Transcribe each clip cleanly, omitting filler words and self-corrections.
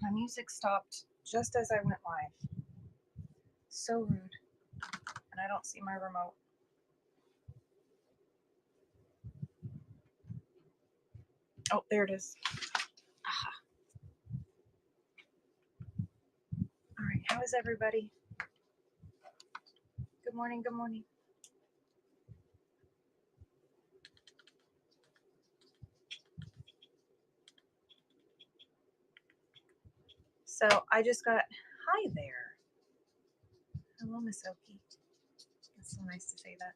My music stopped just as I went live. So rude. And I don't see my remote. Oh, there it is. Aha. All right, how is everybody? Good morning, good morning. So I just got, hi there. Hello, Miss Oki. That's so nice to say that.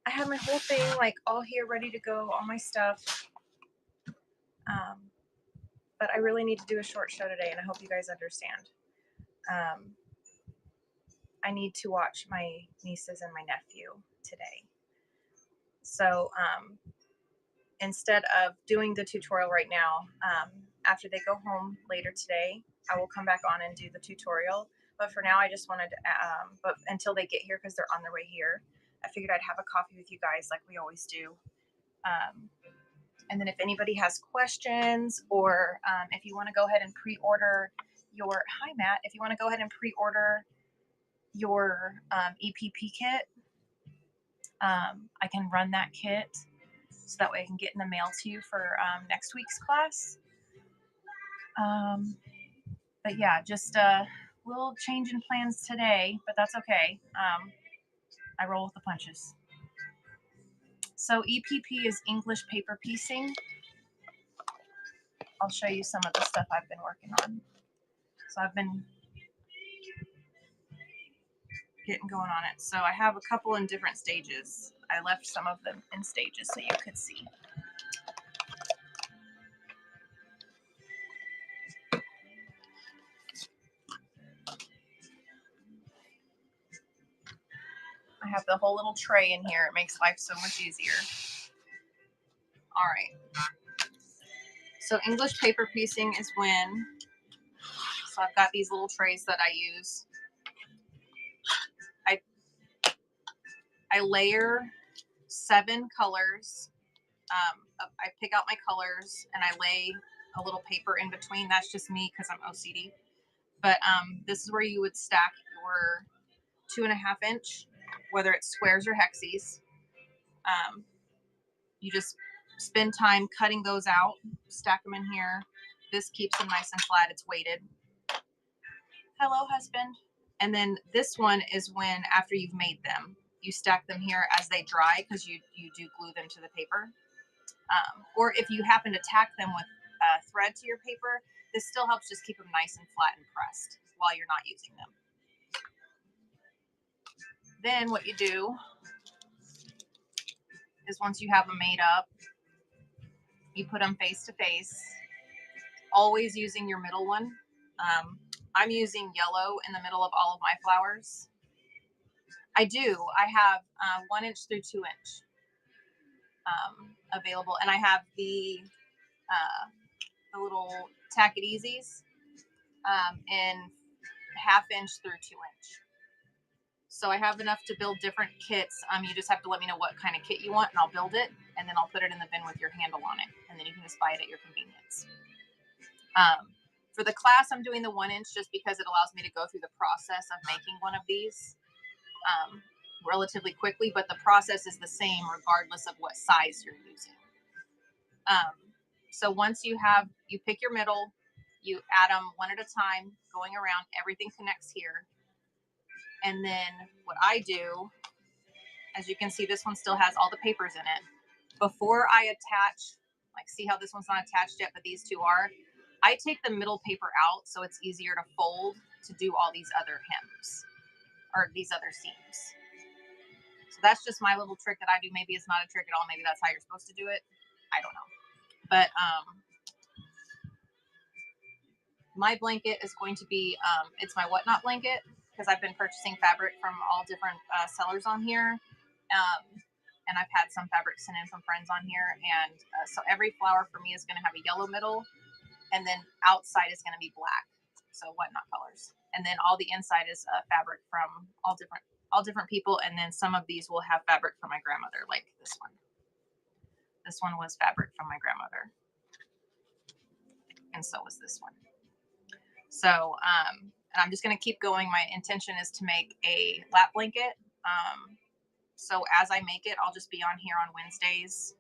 I have my whole thing like all here ready to go, all my stuff. But I really need to do a short show today, and I hope you guys understand. I need to watch my nieces and my nephew today. So instead of doing the tutorial right now, after they go home later today, I will come back on and do the tutorial. But for now, I just wanted to, but until they get here, because they're on their way here, I figured I'd have a coffee with you guys like we always do. And then if anybody has questions, or if you want to go ahead and pre-order your, hi Matt, if you want to go ahead and pre-order your EPP kit, I can run that kit so that way I can get in the mail to you for next week's class. But yeah, just a little change in plans today, but that's okay. I roll with the punches. So EPP is English paper piecing. I'll show you some of the stuff I've been working on. So I've been getting going on it. So I have a couple in different stages. I left some of them in stages so you could see. I have the whole little tray in here. It makes life so much easier. All right. So English paper piecing is when, so I've got these little trays that I use. I layer 7 colors. I pick out my colors and I lay a little paper in between. That's just me because I'm OCD. But this is where you would stack your 2.5 inch, whether it's squares or hexies. You just spend time cutting those out, stack them in here. This keeps them nice and flat. It's weighted. Hello, husband. And then this one is when, after you've made them, you stack them here as they dry because you do glue them to the paper. Or if you happen to tack them with thread to your paper, this still helps just keep them nice and flat and pressed while you're not using them. Then what you do is once you have them made up, you put them face to face, always using your middle one. I'm using yellow in the middle of all of my flowers. I have 1 inch through 2 inch available, and I have the little Tack It Easies in 1/2 inch through 2 inch. So I have enough to build different kits. You just have to let me know what kind of kit you want, and I'll build it, and then I'll put it in the bin with your handle on it, and then you can just buy it at your convenience. For the class, I'm doing the 1 inch just because it allows me to go through the process of making one of these relatively quickly, but the process is the same regardless of what size you're using. So once you pick your middle, you add them one at a time, going around, everything connects here. And then what I do, as you can see, this one still has all the papers in it. Before I attach, like, see how this one's not attached yet, but these two are, I take the middle paper out so it's easier to fold to do all these other hems or these other seams. So that's just my little trick that I do. Maybe it's not a trick at all. Maybe that's how you're supposed to do it. I don't know. But my blanket is going to be, it's my Whatnot blanket because I've been purchasing fabric from all different sellers on here. And I've had some fabric sent in from friends on here. And so every flower for me is going to have a yellow middle, and then outside is going to be black. So Whatnot colors. And then all the inside is fabric from all different people. And then some of these will have fabric from my grandmother, like this one. This one was fabric from my grandmother. and so is this one. So, and I'm just going to keep going. My intention is to make a lap blanket. So as I make it, I'll just be on here on Wednesdays,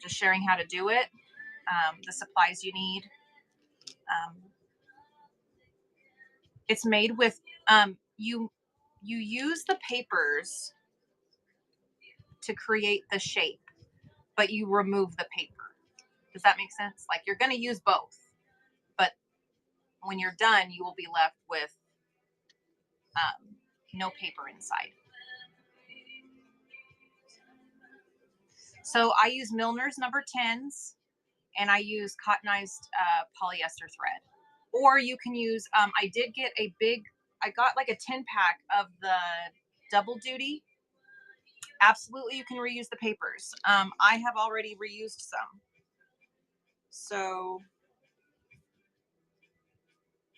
just sharing how to do it, the supplies you need. It's made with, you use the papers to create the shape, but you remove the paper. Does that make sense? Like, you're going to use both, but when you're done, you will be left with no paper inside. So I use Milner's number 10s, and I use cottonized polyester thread. Or you can use, I did get I got like a 10-pack of the double duty. Absolutely, you can reuse the papers. I have already reused some. So,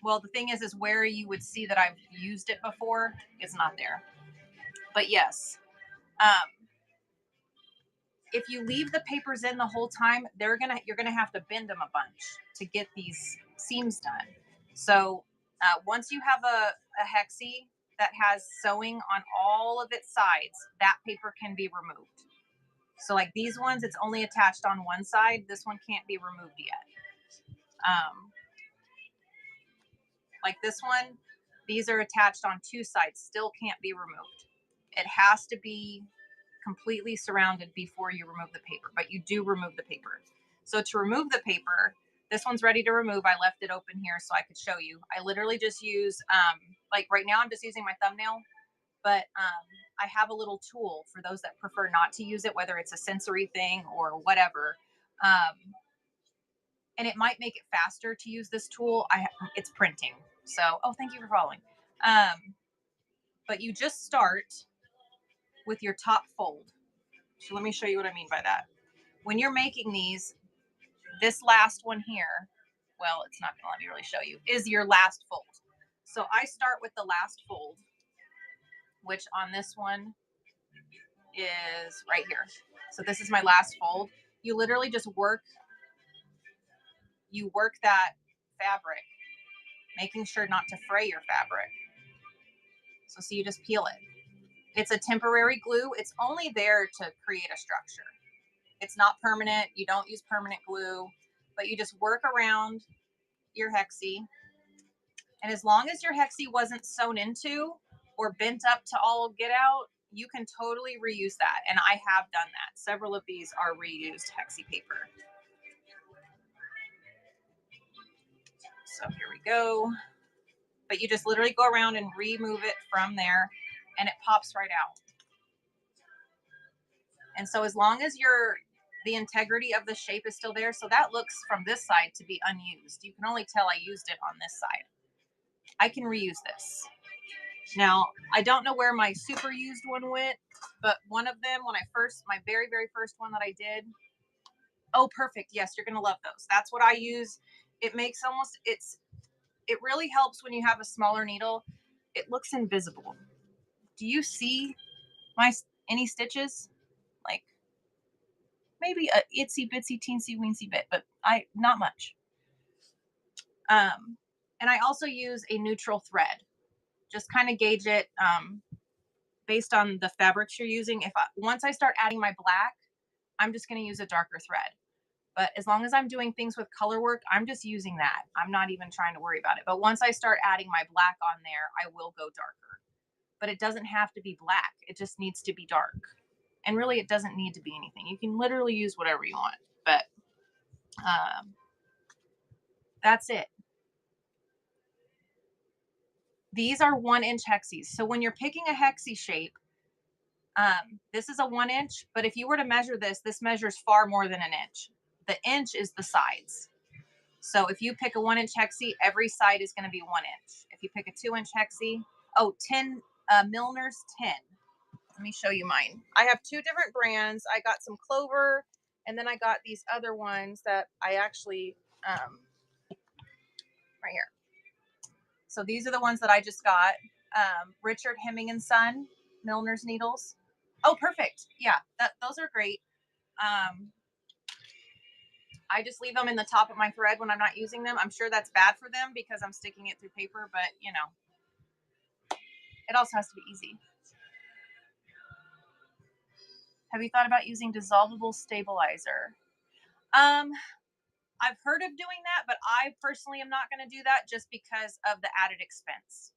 well, the thing is where you would see that I've used it before, it's not there. But yes, if you leave the papers in the whole time, you're gonna have to bend them a bunch to get these seams done. So once you have a hexie that has sewing on all of its sides, that paper can be removed. So like these ones, it's only attached on one side. This one can't be removed yet. Like this one, these are attached on two sides, still can't be removed. It has to be completely surrounded before you remove the paper, but you do remove the paper. So to remove the paper, this one's ready to remove. I left it open here so I could show you. I literally just use, like right now I'm just using my thumbnail, but I have a little tool for those that prefer not to use it, whether it's a sensory thing or whatever. And it might make it faster to use this tool. It's printing. So, oh, thank you for following. But you just start with your top fold. So let me show you what I mean by that. When you're making these, this last one here, well, it's not gonna let me really show you, is your last fold. So I start with the last fold, which on this one is right here. So this is my last fold. You literally just work that fabric, making sure not to fray your fabric. So see, you just peel it. It's a temporary glue. It's only there to create a structure. It's not permanent. You don't use permanent glue, but you just work around your hexie. And as long as your hexie wasn't sewn into or bent up to all get out, you can totally reuse that. And I have done that. Several of these are reused hexie paper. So here we go. But you just literally go around and remove it from there, and it pops right out. And so as long as the integrity of the shape is still there, so that looks from this side to be unused. You can only tell I used it on this side. I can reuse this. Now, I don't know where my super used one went, but one of them, my very, very first one that I did, oh, perfect. Yes, you're going to love those. That's what I use. It makes it really helps when you have a smaller needle. It looks invisible. Do you see any stitches? Like maybe a itsy bitsy teensy weensy bit, but not much. And I also use a neutral thread. Just kind of gauge it based on the fabrics you're using. Once I start adding my black, I'm just going to use a darker thread. But as long as I'm doing things with color work, I'm just using that. I'm not even trying to worry about it. But once I start adding my black on there, I will go darker. But it doesn't have to be black. It just needs to be dark. And really, it doesn't need to be anything. You can literally use whatever you want. But that's it. These are 1-inch hexies. So when you're picking a hexie shape, this is a 1 inch, but if you were to measure this measures far more than an inch. The inch is the sides. So if you pick a 1-inch hexie, every side is going to be 1 inch. If you pick a 2-inch hexie, 10, Milner's 10. Let me show you mine. I have 2 different brands. I got some Clover, and then I got these other ones that I actually, right here. So these are the ones that I just got. Richard Hemming and Son, Milner's needles. Oh, perfect. Yeah, those are great. I just leave them in the top of my thread when I'm not using them. I'm sure that's bad for them because I'm sticking it through paper, but you know, it also has to be easy. Have you thought about using dissolvable stabilizer? I've heard of doing that, but I personally am not going to do that just because of the added expense.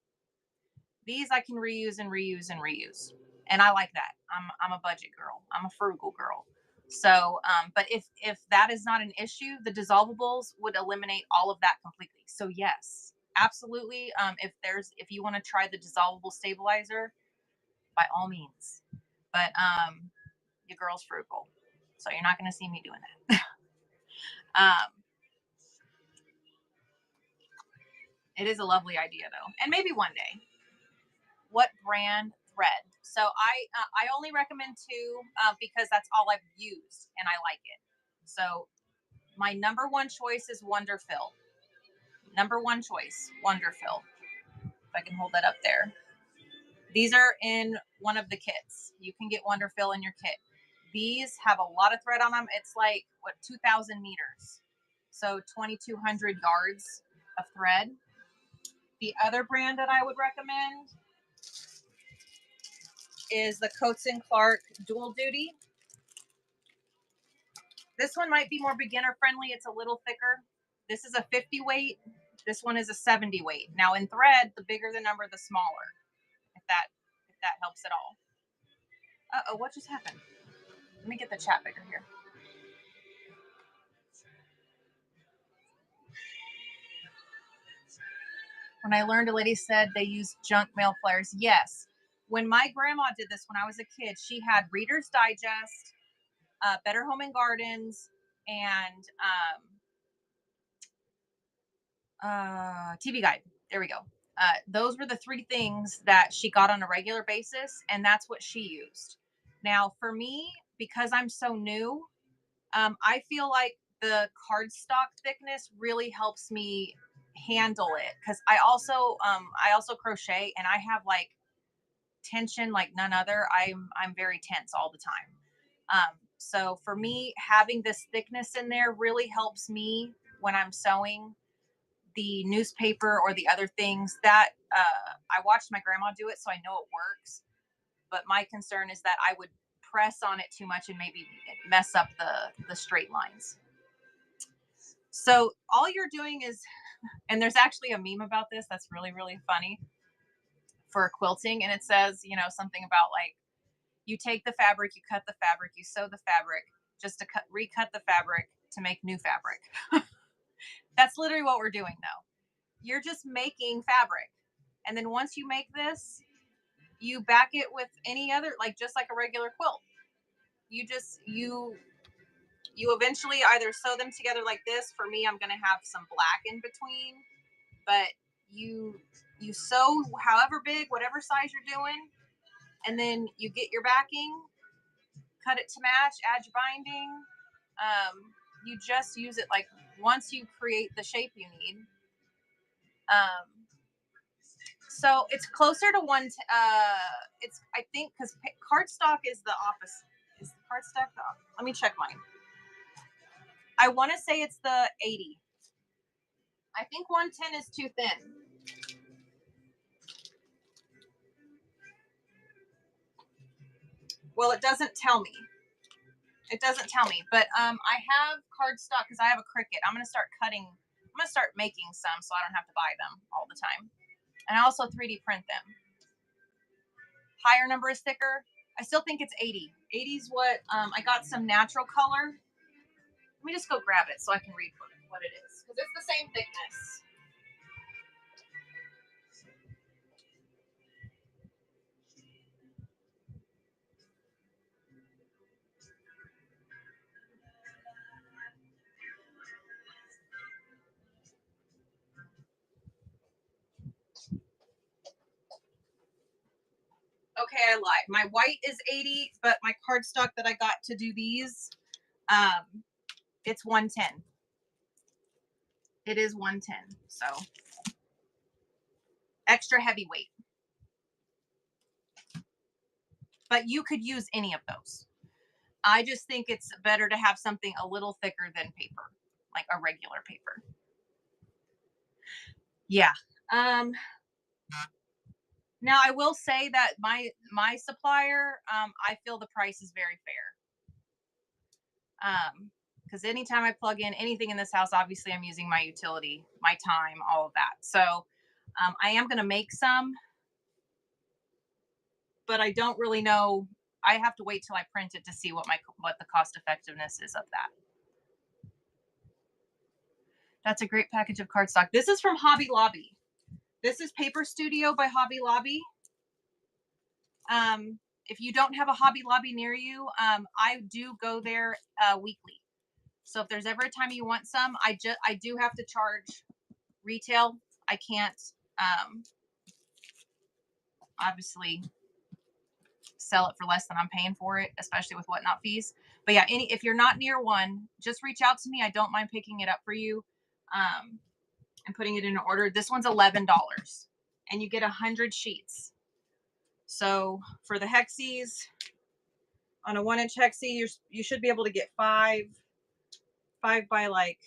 These I can reuse and reuse and reuse, and I like that. I'm a budget girl. I'm a frugal girl. So, but if that is not an issue, the dissolvables would eliminate all of that completely. So yes, absolutely. If you want to try the dissolvable stabilizer, by all means. But your girl's frugal, so you're not going to see me doing that. It is a lovely idea though, and maybe one day. What brand thread? So I only recommend two because that's all I've used and I like it. So my number one choice is Wonderfill. Number one choice, Wonderfill. If I can hold that up there. These are in one of the kits. You can get Wonderfill in your kit. These have a lot of thread on them. It's like, what, 2,000 meters. So 2,200 yards of thread. The other brand that I would recommend is the Coats & Clark Dual Duty. This one might be more beginner friendly. It's a little thicker. This is a 50 weight. This one is a 70 weight. Now in thread, the bigger the number, the smaller. If that helps at all. Uh-oh, what just happened? Let me get the chat bigger here. When I learned, a lady said they use junk mail flyers. Yes. When my grandma did this when I was a kid, she had Reader's Digest, Better Home and Gardens, and TV Guide. There we go. Those were the three things that she got on a regular basis, and that's what she used. Now, for me, because I'm so new, I feel like the cardstock thickness really helps me handle it because I also crochet and I have like tension like none other. I'm very tense all the time. So for me, having this thickness in there really helps me when I'm sewing the newspaper or the other things that I watched my grandma do it, so I know it works. But my concern is that I would press on it too much and maybe mess up the straight lines. So all you're doing is, and there's actually a meme about this that's really, really funny for quilting. And it says, you know, something about like, you take the fabric, you cut the fabric, you sew the fabric just to recut the fabric to make new fabric. That's literally what we're doing though. You're just making fabric. And then once you make this, you back it with any other, like just like a regular quilt. You eventually either sew them together like this. For me, I'm going to have some black in between, but you sew however big, whatever size you're doing, and then you get your backing, cut it to match, add your binding. You just use it like once you create the shape you need. So it's closer to one. It's I think because cardstock is the opposite. Is the cardstock the opposite? Let me check mine. I want to say it's the 80. I think 110 is too thin. Well, it doesn't tell me. It doesn't tell me, but I have cardstock because I have a Cricut. I'm gonna start cutting. I'm gonna start making some so I don't have to buy them all the time. And I also 3D print them. Higher number is thicker. I still think it's 80. 80 is what I got some natural color. Let me just go grab it so I can read what it is because it's the same thickness. Okay, I lied. My white is 80, but my cardstock that I got to do these, it's 110. It is 110, so extra heavyweight. But you could use any of those. I just think it's better to have something a little thicker than paper. like a regular paper. Yeah. Now I will say that my supplier, I feel the price is very fair. Because anytime I plug in anything in this house, obviously I'm using my utility, my time, all of that. So I am going to make some, but I don't really know. I have to wait till I print it to see what the cost effectiveness is of that. That's a great package of cardstock. This is from Hobby Lobby. This is Paper Studio by Hobby Lobby. If you don't have a Hobby Lobby near you, I do go there weekly. So if there's ever a time you want some, I do have to charge retail. I can't obviously sell it for less than I'm paying for it, especially with whatnot fees. But yeah, if you're not near one, just reach out to me. I don't mind picking it up for you and putting it in an order. This one's $11 and you get 100 sheets. So for the hexes, on a 1-inch hexie, you should be able to get five by like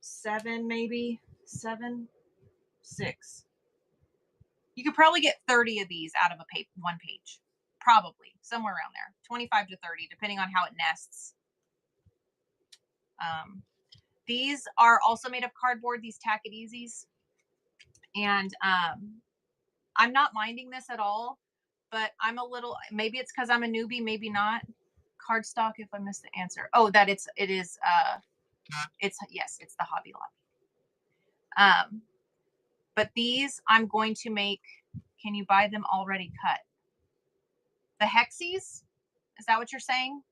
7, maybe 7, 6. You could probably get 30 of these out of one page, probably somewhere around there, 25 to 30, depending on how it nests. These are also made of cardboard, these Tack It Easies. And I'm not minding this at all, but I'm a little, maybe it's because I'm a newbie, maybe not. Cardstock, if I missed the answer. Oh, that it's yes, it's the Hobby Lobby. But these I'm going to make, can you buy them already cut? The hexes? Is that what you're saying?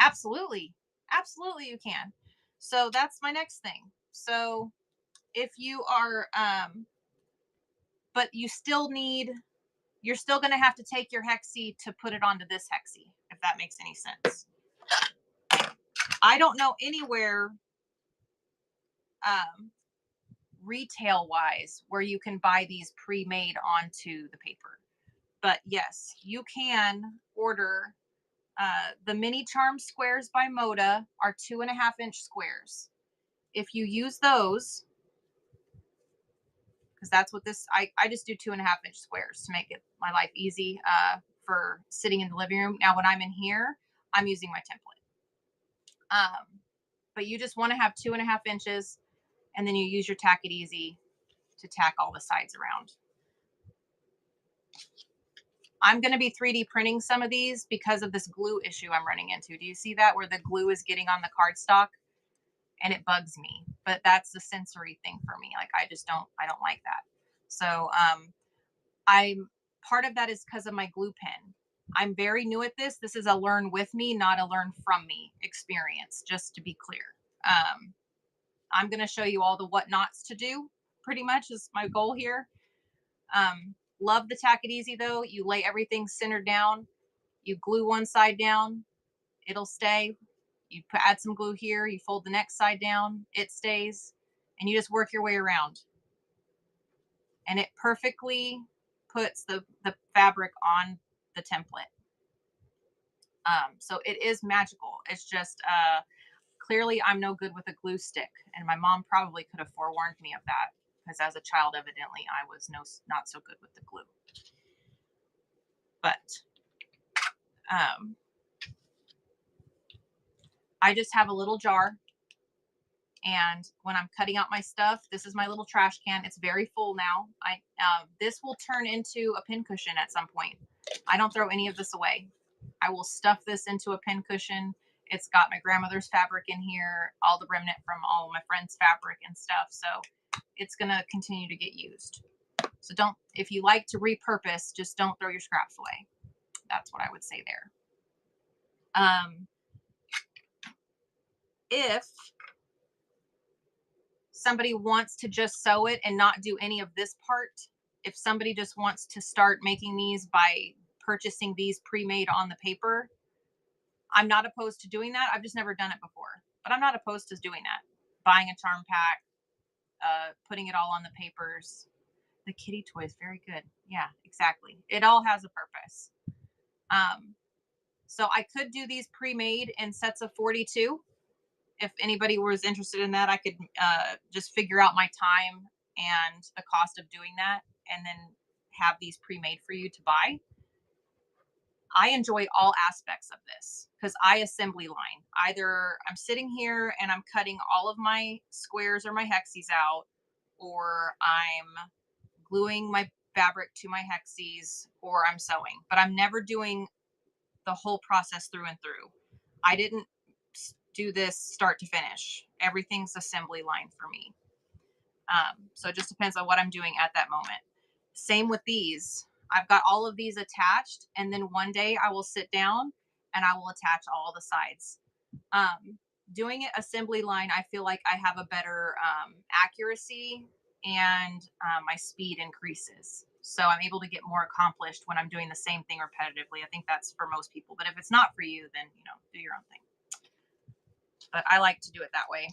Absolutely. Absolutely you can. So that's my next thing. So if you are, but you're still going to have to take your hexie to put it onto this hexie, if that makes any sense. I don't know anywhere retail wise where you can buy these pre-made onto the paper. But yes, you can order the mini charm squares by Moda are 2.5-inch squares. If you use those, because that's what this, I just do 2.5-inch squares to make my life easy for sitting in the living room. Now, when I'm in here, I'm using my template. But you just want to have 2.5 inches, and then you use your Tack It Easy to tack all the sides around. I'm going to be 3D printing some of these because of this glue issue I'm running into. Do you see that, where the glue is getting on the cardstock? And it bugs me, but that's the sensory thing for me. Like, I don't like that. So part of that is because of my glue pen. I'm very new at this. This is a learn with me, not a learn from me experience, just to be clear. I'm going to show you all the what nots to do, pretty much is my goal here. Love the Tack It Easy though. You lay everything centered down. You glue one side down, it'll stay. You add some glue here, you fold the next side down, it stays, and you just work your way around. And it perfectly puts the fabric on the template. So it is magical. It's just clearly I'm no good with a glue stick, and my mom probably could have forewarned me of that, because as a child, evidently, I was not so good with the glue. But I just have a little jar, and when I'm cutting out my stuff, this is my little trash can. It's very full now. This will turn into a pincushion at some point. I don't throw any of this away. I will stuff this into a pincushion. It's got my grandmother's fabric in here, all the remnant from all my friends' fabric and stuff. So it's going to continue to get used. So if you like to repurpose, just don't throw your scraps away. That's what I would say there. If somebody wants to just sew it and not do any of this part, if somebody just wants to start making these by purchasing these pre-made on the paper, I'm not opposed to doing that. I've just never done it before, but I'm not opposed to doing that. Buying a charm pack, putting it all on the papers. The kitty toy is very good. Yeah, exactly. It all has a purpose. So I could do these pre-made in sets of 42. If anybody was interested in that, I could just figure out my time and the cost of doing that and then have these pre-made for you to buy. I enjoy all aspects of this because I assembly line. Either I'm sitting here and I'm cutting all of my squares or my hexes out, or I'm gluing my fabric to my hexes, or I'm sewing. But I'm never doing the whole process through and through. I didn't do this start to finish. Everything's assembly line for me. So it just depends on what I'm doing at that moment. Same with these. I've got all of these attached, and then one day I will sit down and I will attach all the sides. Um, Doing it assembly line, I feel like I have a better accuracy, and my speed increases. So I'm able to get more accomplished when I'm doing the same thing repetitively. I think that's for most people. But if it's not for you, then do your own thing. But I like to do it that way.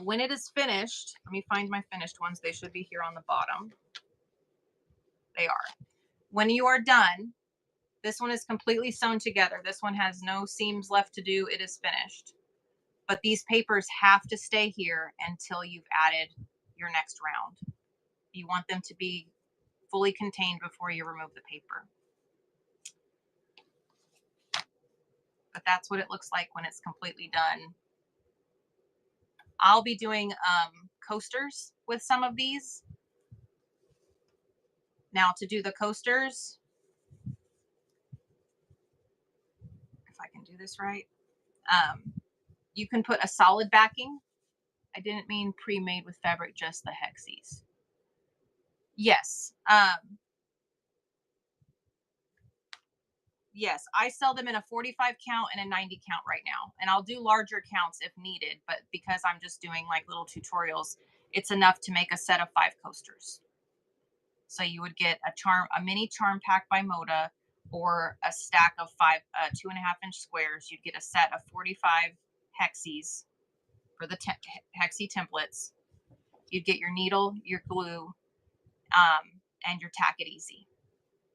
When it is finished, let me find my finished ones. They should be here on the bottom. They are. When you are done, this one is completely sewn together. This one has no seams left to do. It is finished. But these papers have to stay here until you've added your next round. You want them to be fully contained before you remove the paper. But that's what it looks like when it's completely done. I'll be doing coasters with some of these. Now to do the coasters, if I can do this right, you can put a solid backing. I didn't mean pre-made with fabric, just the hexes. Yes. Yes, I sell them in a 45 count and a 90 count right now. And I'll do larger counts if needed, but because I'm just doing like little tutorials, it's enough to make a set of 5 coasters. So you would get a mini charm pack by Moda, or a stack of 5 2.5-inch squares. You'd get a set of 45 hexes for the hexie templates. You'd get your needle, your glue, and your Tack It Easy.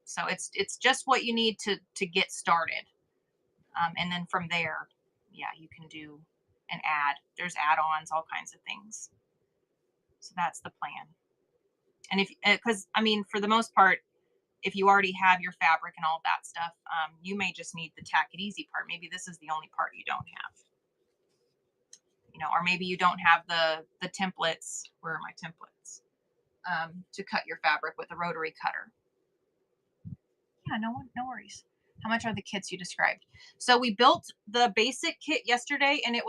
So it's just what you need to get started. And then from there, yeah, you can do an add. There's add-ons, all kinds of things. So that's the plan. And because I mean, for the most part, if you already have your fabric and all of that stuff, you may just need the Tack It Easy part. Maybe this is the only part you don't have. Or maybe you don't have the templates. Where are my templates? To cut your fabric with a rotary cutter. Yeah, no worries. How much are the kits you described? So we built the basic kit yesterday, and it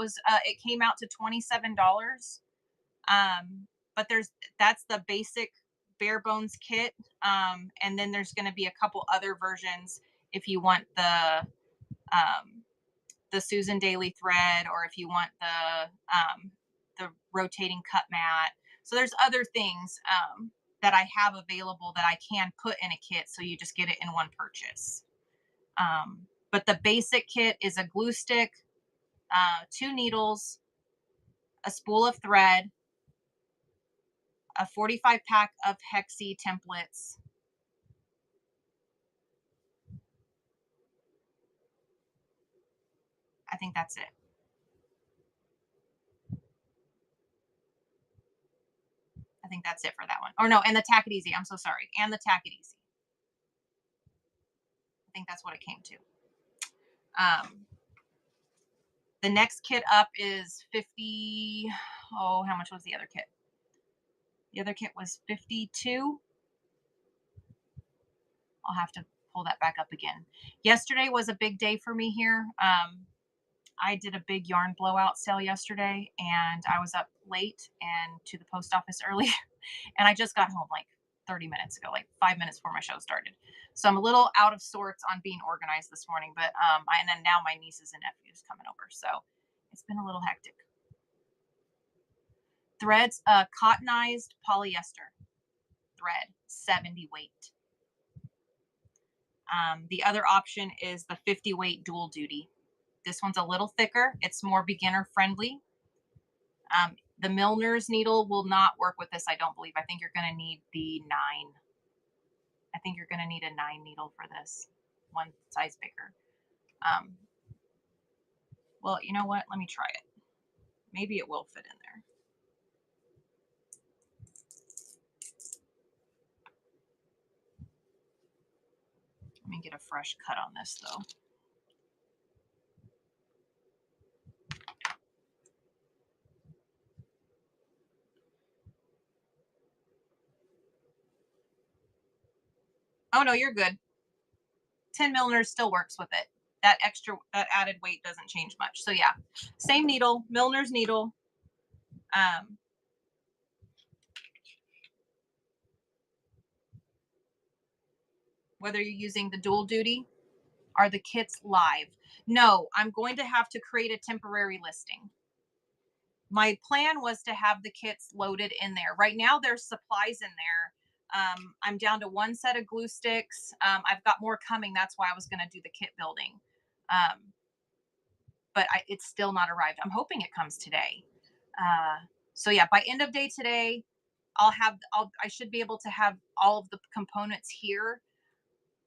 came out to $27. But that's the basic bare bones kit. And then there's going to be a couple other versions if you want the Susan Daily thread, or if you want the rotating cut mat. So there's other things that I have available that I can put in a kit, so you just get it in one purchase. But the basic kit is a glue stick, 2 needles, a spool of thread, a 45 pack of hexie templates, I think that's it. I think that's it for that one. Or no, and the Tack It Easy. I'm so sorry. And the Tack It Easy. I think that's what it came to. The next kit up is 50. Oh, how much was the other kit? The other kit was 52. I'll have to pull that back up again. Yesterday was a big day for me here. I did a big yarn blowout sale yesterday, and I was up late and to the post office early, and I just got home like 30 minutes ago, like 5 minutes before my show started. So I'm a little out of sorts on being organized this morning, but and then now my nieces and nephews coming over, so it's been a little hectic. Threads, cottonized polyester thread, 70 weight. The other option is the 50 weight dual duty. This one's a little thicker. It's more beginner friendly. The Milner's needle will not work with this, I don't believe. I think you're going to need the 9. I think you're going to need a 9 needle for this, one size bigger. Well, you know what? Let me try it. Maybe it will fit in there. Let me get a fresh cut on this though. Oh no, you're good. 10 milliners still works with it. That added weight doesn't change much. So yeah, same needle, milliner's needle. Whether you're using the dual duty, are the kits live? No, I'm going to have to create a temporary listing. My plan was to have the kits loaded in there. Right now there's supplies in there. I'm down to one set of glue sticks. I've got more coming. That's why I was going to do the kit building. But it's still not arrived. I'm hoping it comes today. So yeah, by end of day today, I should be able to have all of the components here.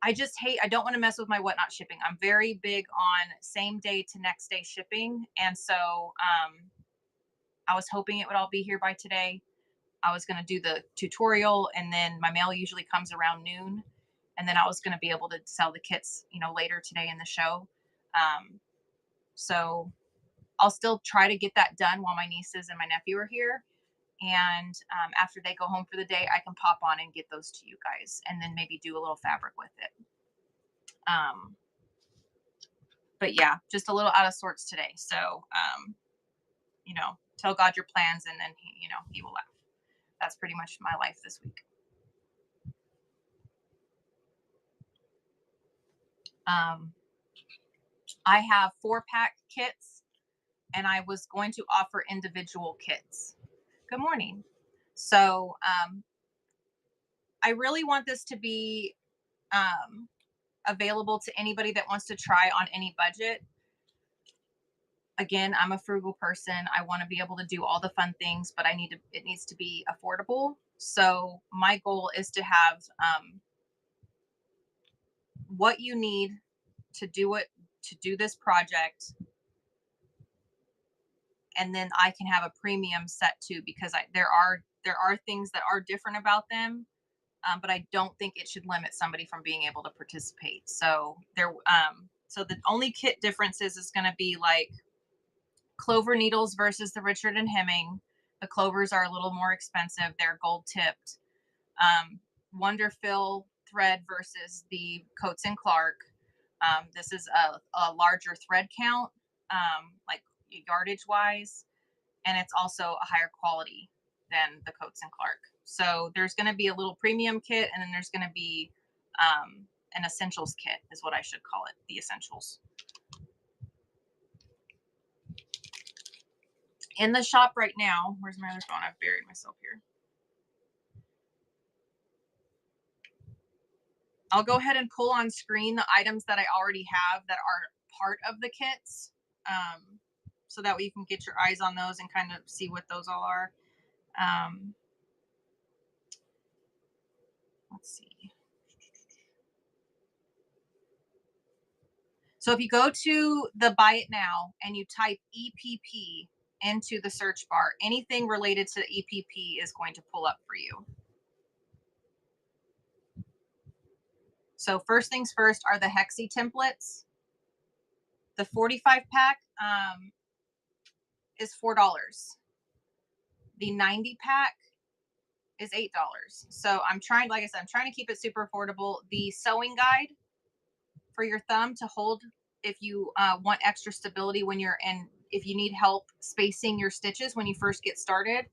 I don't want to mess with my whatnot shipping. I'm very big on same day to next day shipping. And so, I was hoping it would all be here by today. I was going to do the tutorial, and then my mail usually comes around noon. And then I was going to be able to sell the kits, later today in the show. So I'll still try to get that done while my nieces and my nephew are here. And after they go home for the day, I can pop on and get those to you guys, and then maybe do a little fabric with it. But yeah, just a little out of sorts today. So, tell God your plans, and then he will laugh. That's pretty much my life this week. I have 4-pack kits, and I was going to offer individual kits. Good morning. So, I really want this to be available to anybody that wants to try on any budget. Again, I'm a frugal person. I want to be able to do all the fun things, but it needs to be affordable. So my goal is to have what you need to do this project, and then I can have a premium set too, because there are things that are different about them, but I don't think it should limit somebody from being able to participate. So so the only kit differences is going to be like clover needles versus the Richard and Hemming. The clovers are a little more expensive. They're gold tipped. Wonderfill thread versus the Coats and Clark. This is a larger thread count, like yardage wise, and it's also a higher quality than the Coats and Clark. So there's going to be a little premium kit, and then there's going to be an essentials kit, is what I should call it, the essentials. In the shop right now, where's my other phone? I've buried myself here. I'll go ahead and pull on screen the items that I already have that are part of the kits, so that way you can get your eyes on those and kind of see what those all are. Let's see. So if you go to the Buy It Now and you type EPP into the search bar, anything related to EPP is going to pull up for you. So first things first are the Hexie templates. The 45-pack is $4. The 90-pack is $8. So I'm trying to keep it super affordable. The sewing guide for your thumb to hold if you want extra stability if you need help spacing your stitches when you first get started,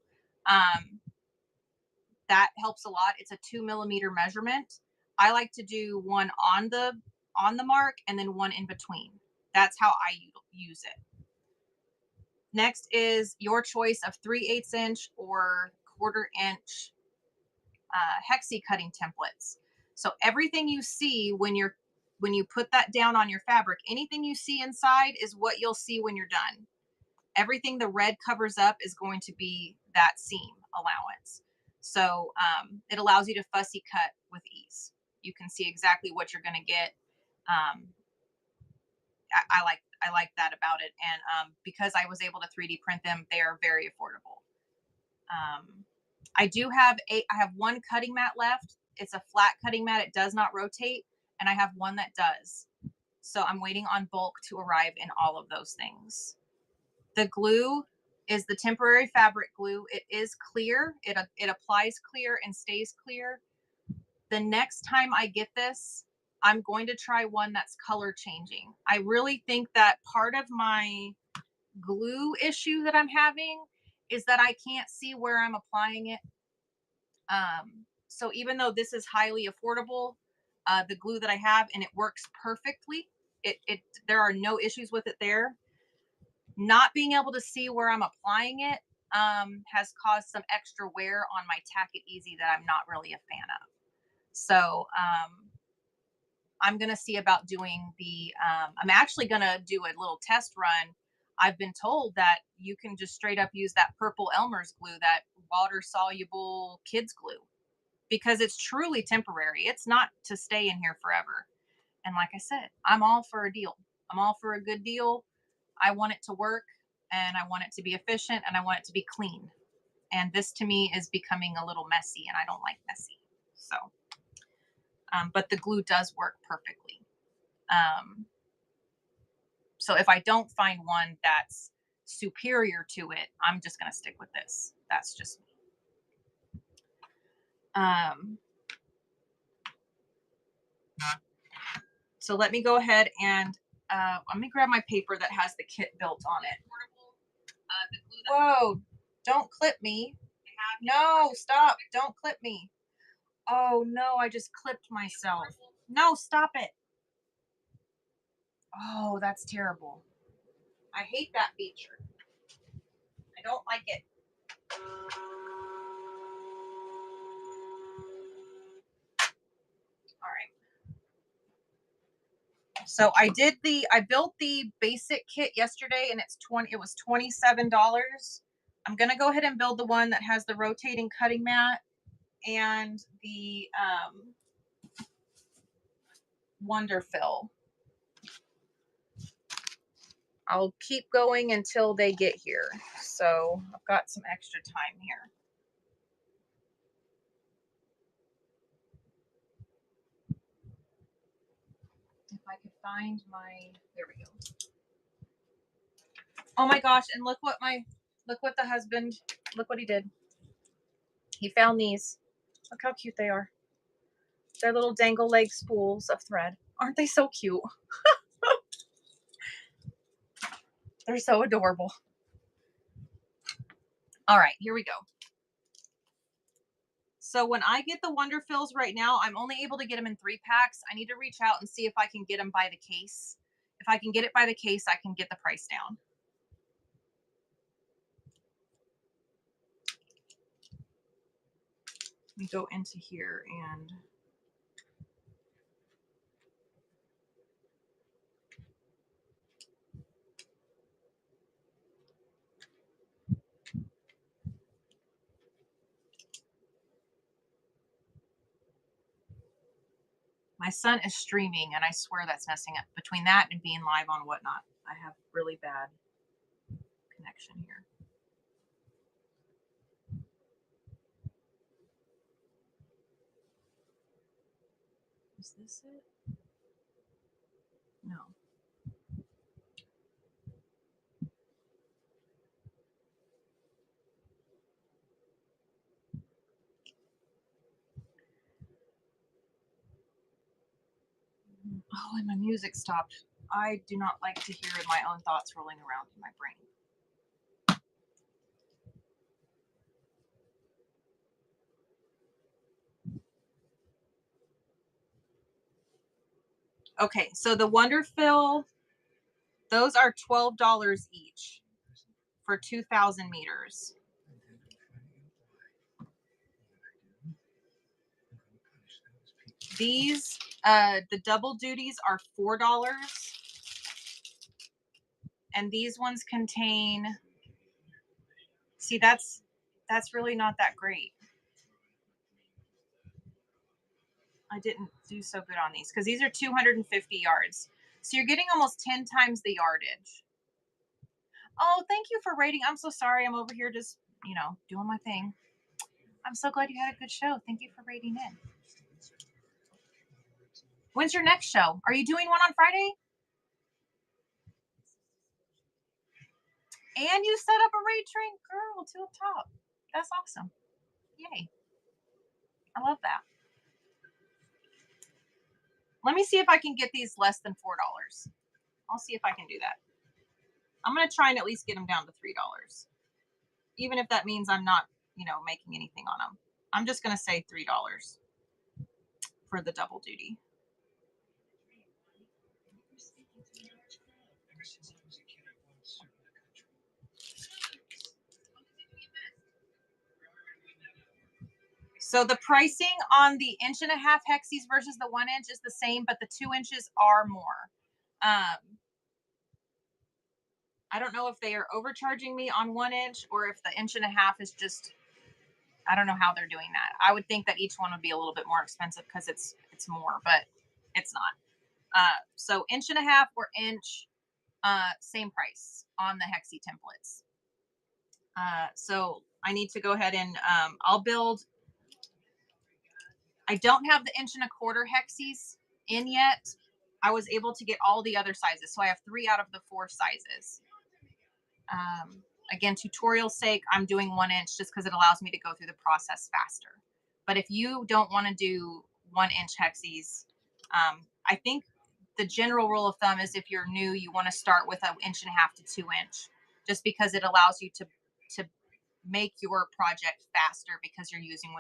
that helps a lot. It's a 2 millimeter measurement. I like to do one on the mark and then one in between. That's how I use it. Next is your choice of 3/8 inch or 1/4 inch Hexie cutting templates. So everything you see when you put that down on your fabric, anything you see inside is what you'll see when you're done. Everything the red covers up is going to be that seam allowance. So it allows you to fussy cut with ease. You can see exactly what you're going to get. I like that about it. And because I was able to 3D print them, they are very affordable. I have one cutting mat left. It's a flat cutting mat. It does not rotate. And I have one that does. So I'm waiting on bulk to arrive in all of those things. The glue is the temporary fabric glue. It is clear. It applies clear and stays clear. The next time I get this, I'm going to try one that's color changing. I really think that part of my glue issue that I'm having is that I can't see where I'm applying it. So even though this is highly affordable, the glue that I have, and it works perfectly, there are no issues with it there. Not being able to see where I'm applying it has caused some extra wear on my Tack It Easy that I'm not really a fan of. So I'm going to see about doing I'm actually going to do a little test run. I've been told that you can just straight up use that purple Elmer's glue, that water soluble kids glue, because it's truly temporary. It's not to stay in here forever. And like I said, I'm all for a deal. I'm all for a good deal. I want it to work, and I want it to be efficient, and I want it to be clean. And this to me is becoming a little messy, and I don't like messy. So, but the glue does work perfectly. So if I don't find one that's superior to it, I'm just going to stick with this. That's just me. So let me go ahead and let me grab my paper that has the kit built on it. Whoa, don't clip me. No, stop. Don't clip me. Oh no, I just clipped myself. No, stop it. Oh, that's terrible. I hate that feature. I don't like it. All right. So I built the basic kit yesterday, and it was $27. I'm gonna go ahead and build the one that has the rotating cutting mat and the Wonderfill. I'll keep going until they get here. So I've got some extra time here. If I could find there we go. Oh my gosh, and look what the husband, look what he did. He found these. Look how cute they are. They're little dangle leg spools of thread. Aren't they so cute? They're so adorable. All right, here we go. So when I get the Wonderfills right now, I'm only able to get them in 3-packs. I need to reach out and see if I can get them by the case. If I can get it by the case, I can get the price down. Let me go into here and my son is streaming, and I swear that's messing up. Between that and being live on Whatnot, I have really bad connection here. Is this it? No. Oh, and my music stopped. I do not like to hear my own thoughts rolling around in my brain. Okay, so the Wonderfill, those are $12 each for 2,000 meters. These, the double duties are $4. And these ones contain, see, that's really not that great. I didn't do so good on these because these are 250 yards. So you're getting almost 10 times the yardage. Oh, thank you for rating. I'm so sorry. I'm over here just, doing my thing. I'm so glad you had a good show. Thank you for rating in. When's your next show? Are you doing one on Friday? And you set up a rate train? Girl, two up top. That's awesome. Yay. I love that. Let me see if I can get these less than $4. I'll see if I can do that. I'm going to try and at least get them down to $3. Even if that means I'm not, making anything on them. I'm just going to say $3 for the double duty. So the pricing on the 1.5 inch hexies versus the 1 inch is the same, but the 2 inches are more. I don't know if they are overcharging me on 1 inch or if the 1.5 inch is just, I don't know how they're doing that. I would think that each one would be a little bit more expensive because it's more, but it's not. So 1.5 inch or inch, same price on the hexi templates. So I need to go ahead and I'll build. I don't have the 1.25 inch hexis in yet. I was able to get all the other sizes, so I have 3 out of the 4 sizes. Again, tutorial sake, I'm doing 1 inch just because it allows me to go through the process faster. But if you don't want to do 1 inch hexis, I think the general rule of thumb is if you're new, you want to start with 1.5 inch to 2 inch, just because it allows you to make your project faster because you're using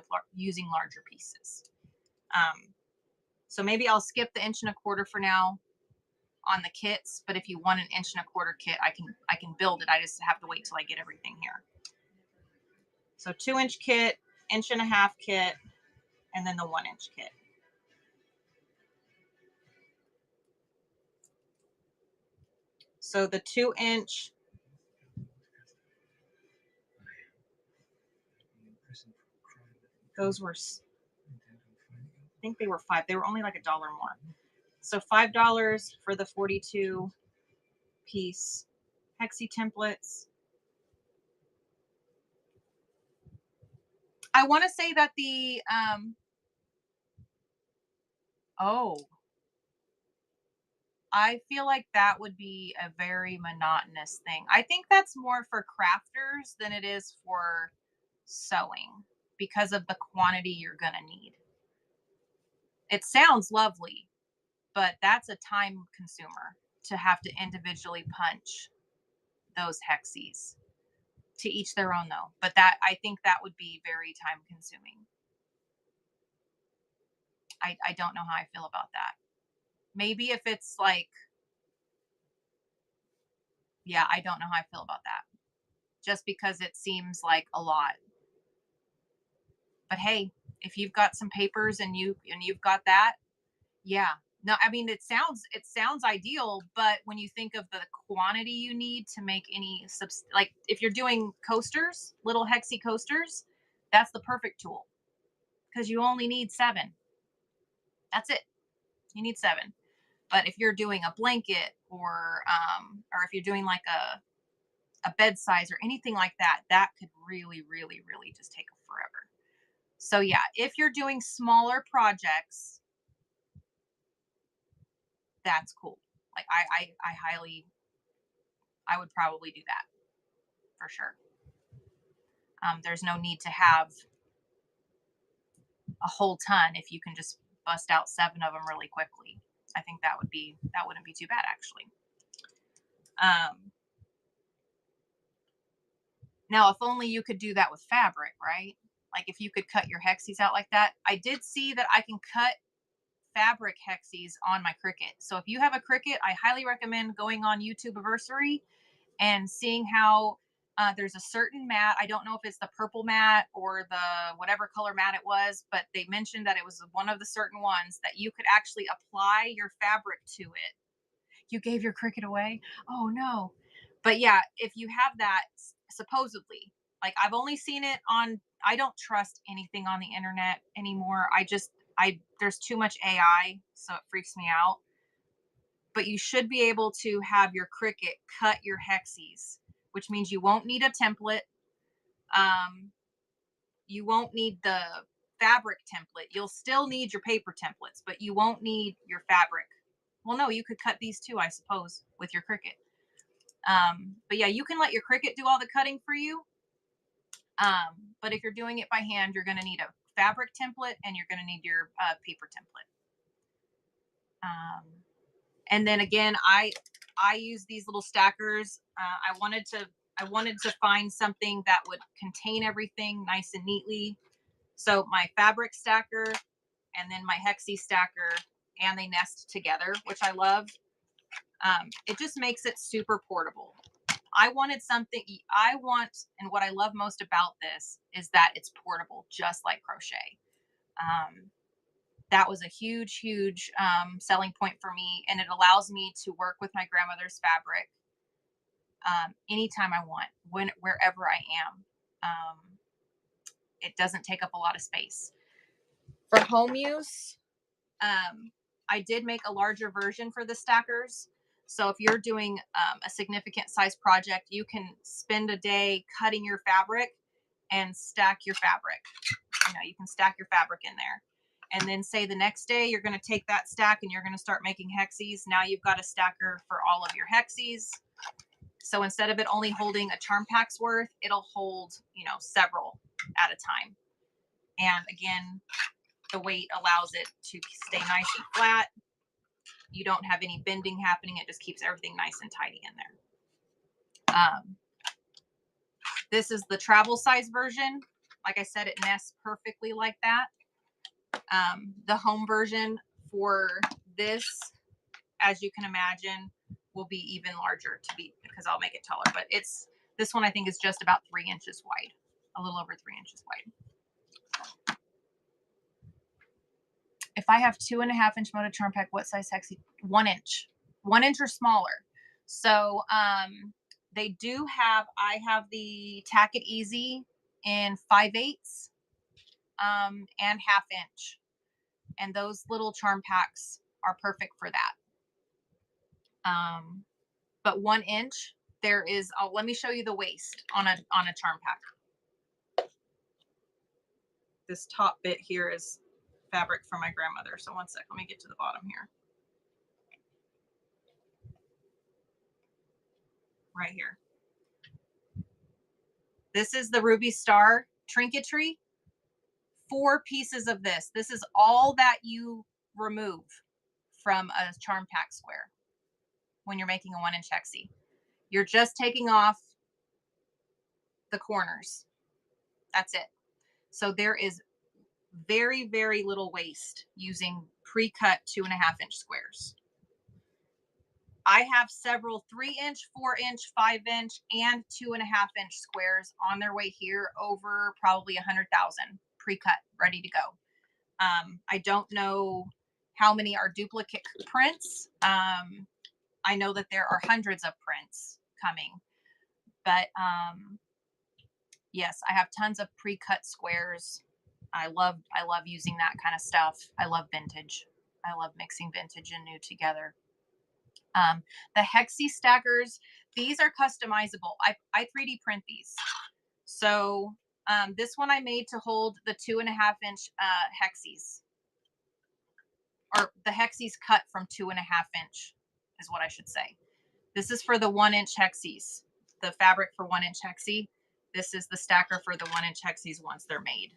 larger pieces. So maybe I'll skip the 1.25 inch for now on the kits, but if you want an 1.25 inch kit, I can build it. I just have to wait till I get everything here. So 2 inch kit, 1.5 inch kit, and then the 1 inch kit. So the 2 inch, those were, I think they were $5. They were only like $1 more. So $5 for the 42 piece hexi templates. I want to say that the I feel like that would be a very monotonous thing. I think that's more for crafters than it is for sewing because of the quantity you're going to need. It sounds lovely, but that's a time consumer to have to individually punch those hexes. To each their own though, but I think that would be very time consuming. I don't know how I feel about that. Maybe if it's like, yeah, I don't know how I feel about that. Just because it seems like a lot. But hey, if you've got some papers and you've got that, yeah. No, I mean it sounds ideal, but when you think of the quantity you need to make any like if you're doing coasters, little hexi coasters, that's the perfect tool because you only need 7. That's it. You need 7. But if you're doing a blanket or if you're doing like a bed size or anything like that, that could really, really, really just take forever. So yeah, if you're doing smaller projects, that's cool. Like I would probably do that for sure. There's no need to have a whole ton if you can just bust out 7 of them really quickly. I think that wouldn't be too bad actually. Now, if only you could do that with fabric, right? Like if you could cut your hexes out like that. I did see that I can cut fabric hexes on my Cricut. So if you have a Cricut, I highly recommend going on YouTubeversary and seeing how there's a certain mat. I don't know if it's the purple mat or the whatever color mat it was, but they mentioned that it was one of the certain ones that you could actually apply your fabric to it. You gave your Cricut away? Oh no. But yeah, if you have that, supposedly, like I've only seen it on, I don't trust anything on the internet anymore. There's too much AI, so it freaks me out. but you should be able to have your Cricut cut your hexes, which means you won't need a template. You won't need the fabric template. You'll still need your paper templates, but you won't need your fabric. Well, no, you could cut these too, I suppose, with your Cricut. But yeah, you can let your Cricut do all the cutting for you. But if you're doing it by hand, you're going to need a fabric template and you're going to need your paper template. And then again, I use these little stackers. I wanted to find something that would contain everything nice and neatly. So my fabric stacker and then my hexie stacker, and they nest together, which I love. It just makes it super portable. I wanted something and what I love most about this is that it's portable, just like crochet. That was a huge selling point for me, and it allows me to work with my grandmother's fabric anytime I want, wherever I am. It doesn't take up a lot of space. For home use, I did make a larger version for the stackers. So if you're doing a significant size project, you can spend a day cutting your fabric and stack your fabric. You can stack your fabric in there. And then say the next day, you're going to take that stack and you're going to start making hexes. Now you've got a stacker for all of your hexes. So instead of it only holding a charm pack's worth, it'll hold, several at a time. And again, the weight allows it to stay nice and flat. You don't have any bending happening. It just keeps everything nice and tidy in there. This is the travel size version. Like I said, it nests perfectly like that. The home version for this, as you can imagine, will be even larger because I'll make it taller. But this one I think is just about 3 inches wide, a little over 3 inches wide. If I have 2.5 inch Moda Charm Pack, what size hexie? 1 inch, 1 inch or smaller. So they do have. I have the Tack It Easy in 5/8 and 1/2 inch. And those little charm packs are perfect for that. But 1 inch, there is, let me show you the waist on a charm pack. This top bit here is fabric from my grandmother. So one sec, let me get to the bottom here. Right here. This is the Ruby Star trinketry. 4 pieces of this. This is all that you remove from a charm pack square when you're making a 1 inch hexie. You're just taking off the corners. That's it. So there is very, very little waste using pre-cut 2.5 inch squares. I have several 3 inch, 4 inch, 5 inch, and 2.5 inch squares on their way here, over probably 100,000 pre-cut, ready to go. I don't know how many are duplicate prints. I know that there are hundreds of prints coming, but yes, I have tons of pre-cut squares. I love using that kind of stuff. I love vintage. I love mixing vintage and new together. The hexie stackers, these are customizable. I 3D print these. So this one I made to hold the 2.5 inch hexes, or the hexes cut from 2.5 inch is what I should say. This is for the 1 inch hexes, the fabric for 1 inch hexie. This is the stacker for the 1 inch hexes once they're made.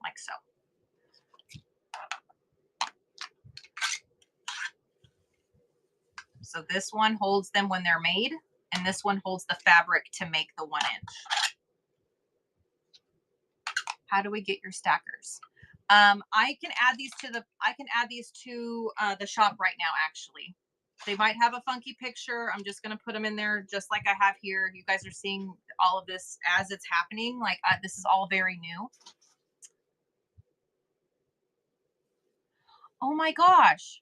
Like so. So this one holds them when they're made, and this one holds the fabric to make the 1 inch. How do we get your stackers? I can add these to the shop right now. Actually, they might have a funky picture. I'm just gonna put them in there just like I have here. You guys are seeing all of this as it's happening. Like this is all very new. Oh my gosh.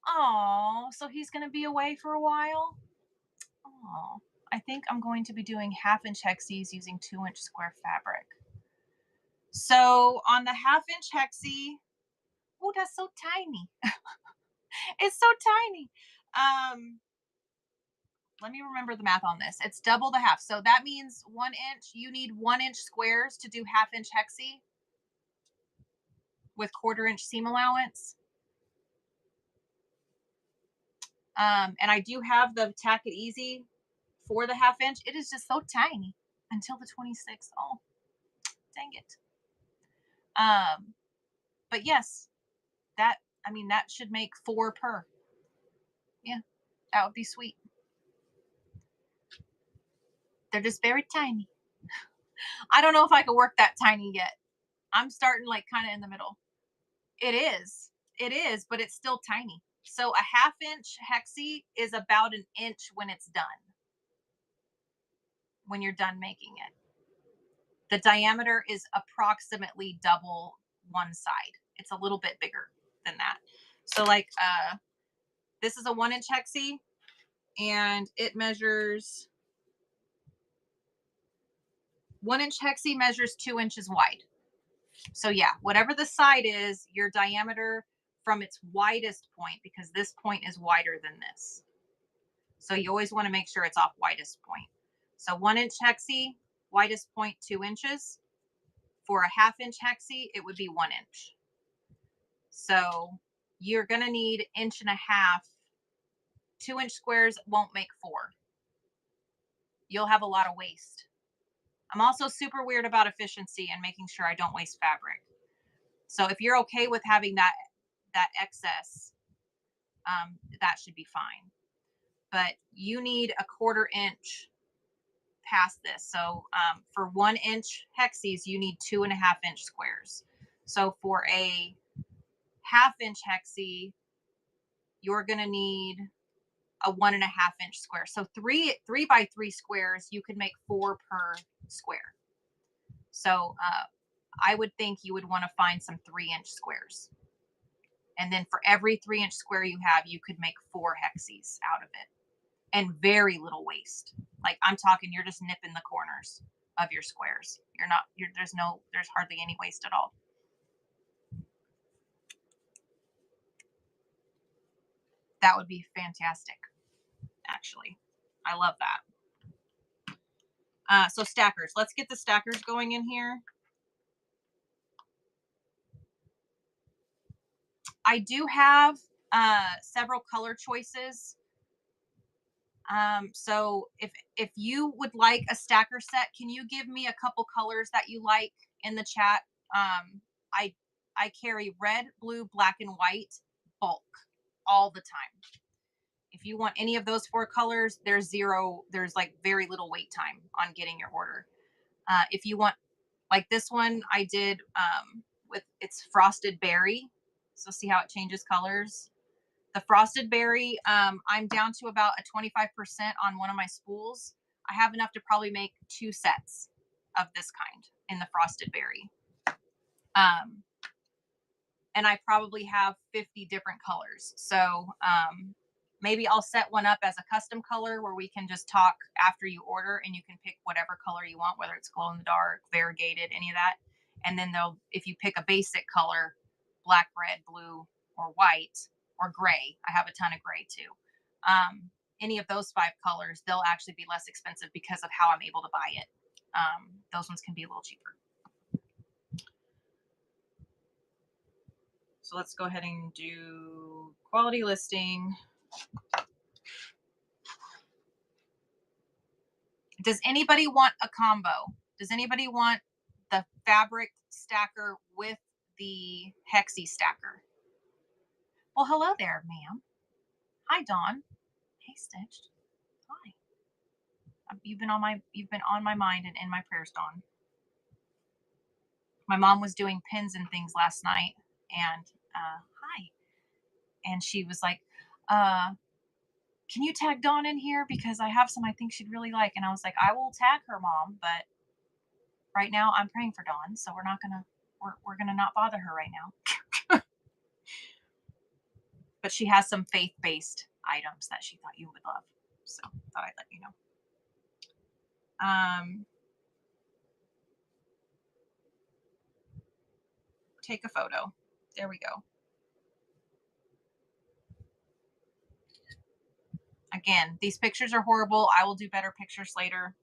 Oh, so he's gonna be away for a while. Oh, I think I'm going to be doing 1/2 inch hexes using 2 inch square fabric. So on the 1/2 inch hexie, oh, that's so tiny. It's so tiny. Let me remember the math on this. It's double the half. So that means 1 inch, you need 1 inch squares to do 1/2 inch hexie with 1/4 inch seam allowance. And I do have the Tack It Easy for the 1/2 inch. It is just so tiny until the 26th. Oh, dang it. But yes, that, I mean, that should make 4 per. Yeah, that would be sweet. They're just very tiny. I don't know if I could work that tiny yet. I'm starting like kind of in the middle. It is, but it's still tiny. So a 1/2 inch hexie is about 1 inch when it's done. When you're done making it, the diameter is approximately double one side. It's a little bit bigger than that. So like this is a 1 inch hexie, and it measures 1 inch hexie measures 2 inches wide. So yeah, whatever the side is, your diameter from its widest point, because this point is wider than this. So you always want to make sure it's off widest point. So 1 inch hexie, widest point 2 inches. For a 1/2 inch hexie, it would be 1 inch. So you're going to need 1.5 inches. 2 inch squares won't make 4. You'll have a lot of waste. I'm also super weird about efficiency and making sure I don't waste fabric. So if you're okay with having that excess, that should be fine. But you need a 1/4 inch past this. So for 1 inch hexies, you need 2.5 inch squares. So for a 1/2 inch hexie, you're going to need a 1.5 inch square. So 3 by 3 squares, you could make 4 per square. So I would think you would want to find some 3-inch squares. And then for every 3-inch square you have, you could make 4 hexies out of it. And very little waste. Like I'm talking, you're just nipping the corners of your squares. There's hardly any waste at all. That would be fantastic, actually. I love that. So stackers, let's get the stackers going in here. I do have several color choices. So if you would like a stacker set, can you give me a couple colors that you like in the chat? I carry red, blue, black, and white bulk all the time. If you want any of those 4 colors, there's like very little wait time on getting your order. If you want, like this one, I did with it's frosted berry. So see how it changes colors. The frosted berry, I'm down to about a 25% on one of my spools. I have enough to probably make 2 sets of this kind in the frosted berry. And I probably have 50 different colors. So maybe I'll set one up as a custom color where we can just talk after you order and you can pick whatever color you want, whether it's glow in the dark, variegated, any of that. And then if you pick a basic color, black, red, blue, or white, or gray, I have a ton of gray too. Any of those 5 colors, they'll actually be less expensive because of how I'm able to buy it. Those ones can be a little cheaper. So let's go ahead and do quality listing. Does anybody want a combo? Does anybody want the fabric stacker with the hexie stacker? Well, hello there, ma'am. Hi, Dawn. Hey, Stitched. Hi. You've been on my mind and in my prayers, Dawn. My mom was doing pins and things last night, and hi. And she was like, can you tag Dawn in here? Because I have some I think she'd really like. And I was like, I will tag her, Mom, but right now I'm praying for Dawn, so we're gonna not bother her right now. But she has some faith-based items that she thought you would love, so thought I'd let you know. take a photo. There we go. Again, these pictures are horrible. I will do better pictures later.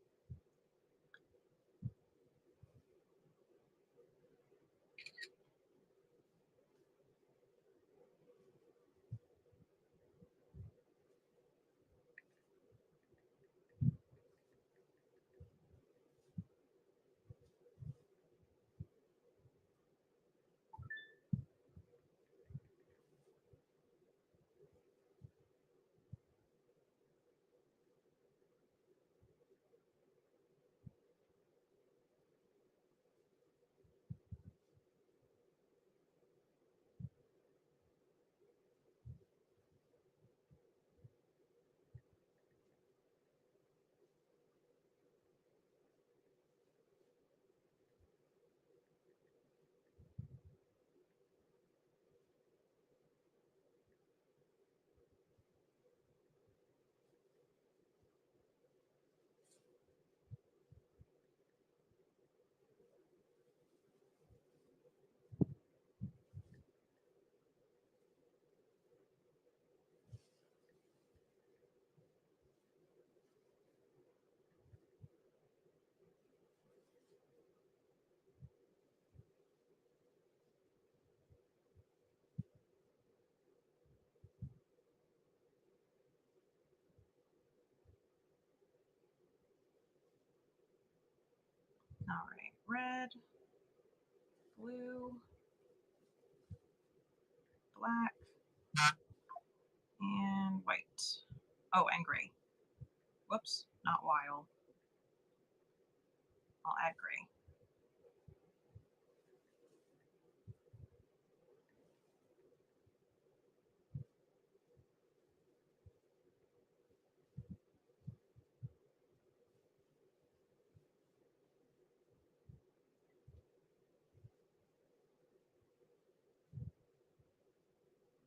All right, red, blue, black, and white. Oh, and gray. Whoops, not wild. I'll add gray.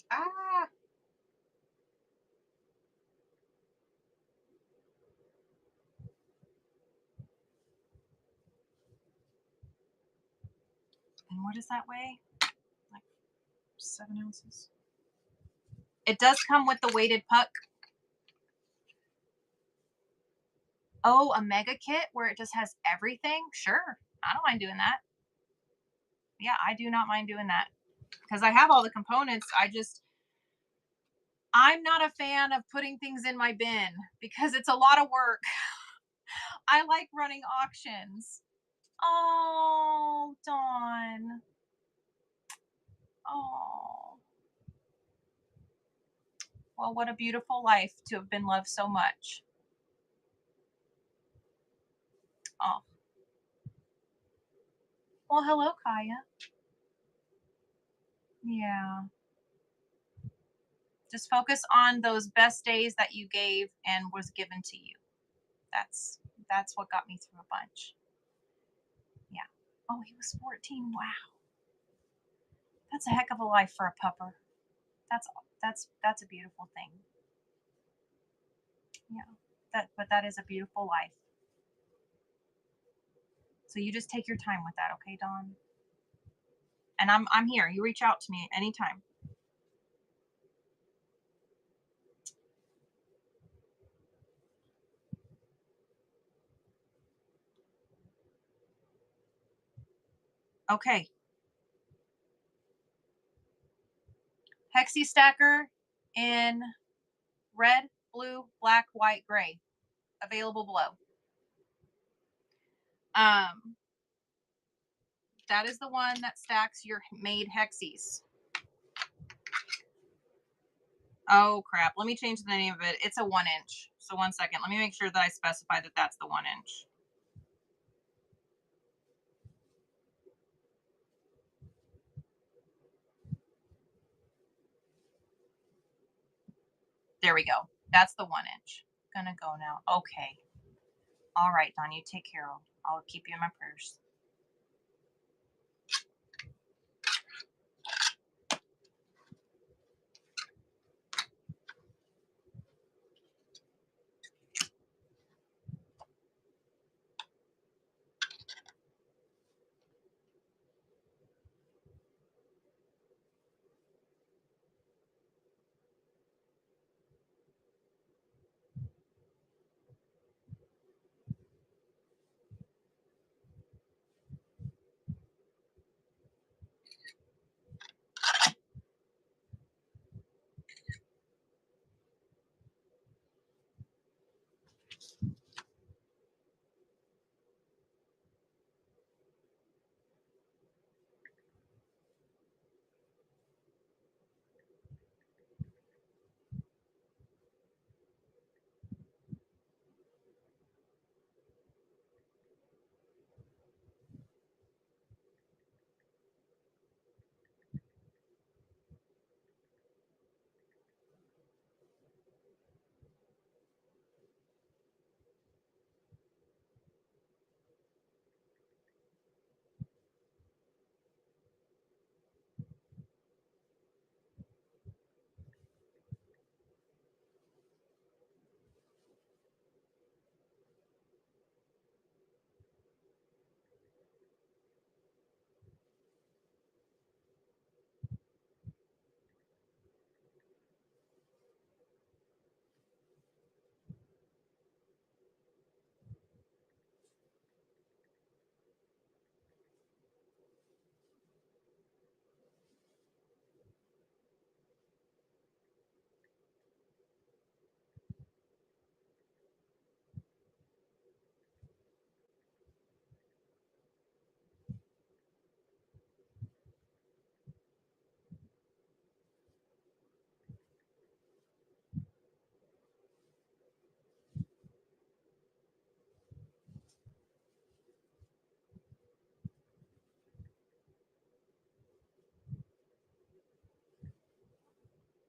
Ah! And what does that weigh? Like 7 ounces. It does come with the weighted puck. Oh, a mega kit where it just has everything? Sure. I don't mind doing that. Yeah, I do not mind doing that. Because I have all the components. I'm not a fan of putting things in my bin because it's a lot of work. I like running auctions. Oh, Dawn. Oh. Well, what a beautiful life to have been loved so much. Oh. Well, hello, Kaya. Yeah. Just focus on those best days that you gave and was given to you. That's what got me through a bunch. Yeah. Oh, he was 14. Wow. That's a heck of a life for a pupper. That's a beautiful thing. Yeah. But that is a beautiful life. So you just take your time with that, okay, Dawn? And I'm here. You reach out to me anytime. Okay. Hexie stacker in red, blue, black, white, gray. Available below. That is the one that stacks your made hexies. Oh crap, let me change the name of it. It's a 1 inch. So 1 second, let me make sure that I specify that that's the 1 inch. There we go. That's the 1 inch. Gonna go now. Okay. All right, Don, you take care. I'll keep you in my prayers.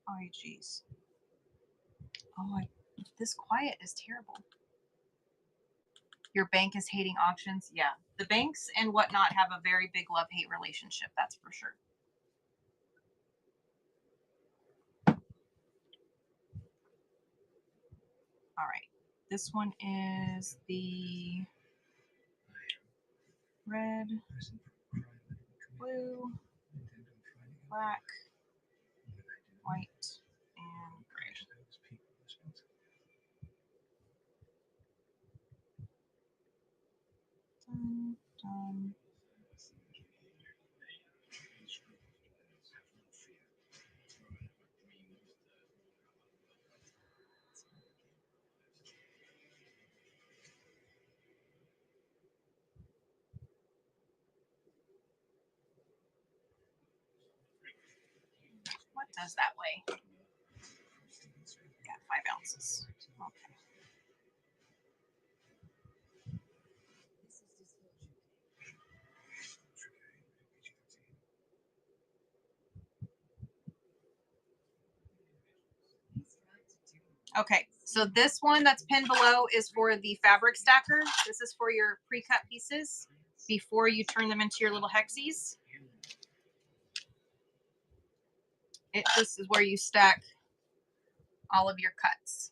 Oh, geez. Oh, this quiet is terrible. Your bank is hating auctions. Yeah, the banks and whatnot have a very big love-hate relationship. That's for sure. All right. This one is the red, blue, black, white, and gray. Dun, dun. What does that weigh? Got 5 ounces. Okay. Okay, so this one that's pinned below is for the fabric stacker. This is for your pre-cut pieces before you turn them into your little hexies. This is where you stack all of your cuts.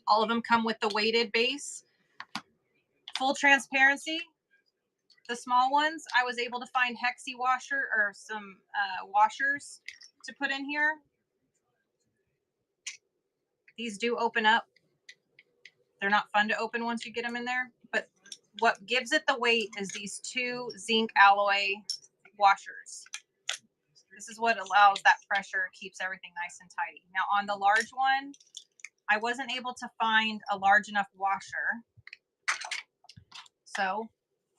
All of them come with the weighted base. Full transparency, the small ones, I was able to find hexie washer or some washers to put in here. These do open up. They're not fun to open once you get them in there, but what gives it the weight is these 2 zinc alloy washers. This is what allows that pressure, keeps everything nice and tidy. Now on the large one, I wasn't able to find a large enough washer. So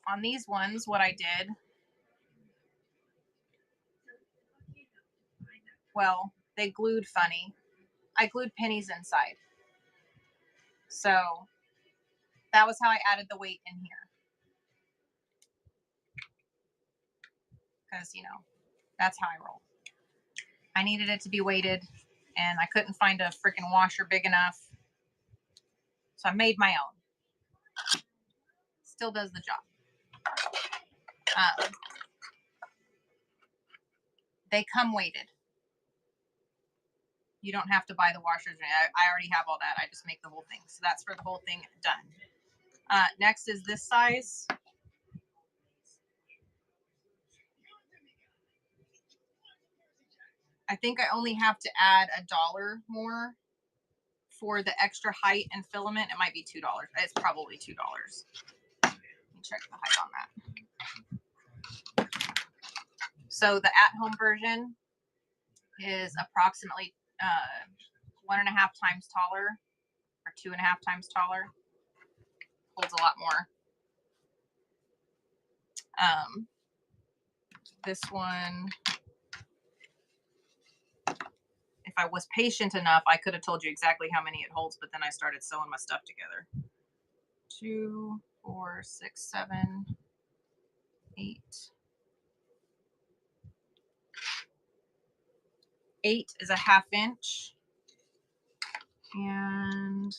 on these ones, what I did, well, they glued funny. I glued pennies inside. So that was how I added the weight in here. Because, you know, that's how I roll. I needed it to be weighted, and I couldn't find a freaking washer big enough. So I made my own. Still does the job. They come weighted. You don't have to buy the washers. I already have all that. I just make the whole thing. So that's for the whole thing done. Next is this size. I think I only have to add $1 more for the extra height and filament. It might be $2. It's probably $2. Let me check the height on that. So the at-home version is approximately 1.5 times taller or 2.5 times taller. Holds a lot more. This one, if I was patient enough, I could have told you exactly how many it holds, but then I started sewing my stuff together. 2, 4, 6, 7, 8. 8 is a 1/2 inch. And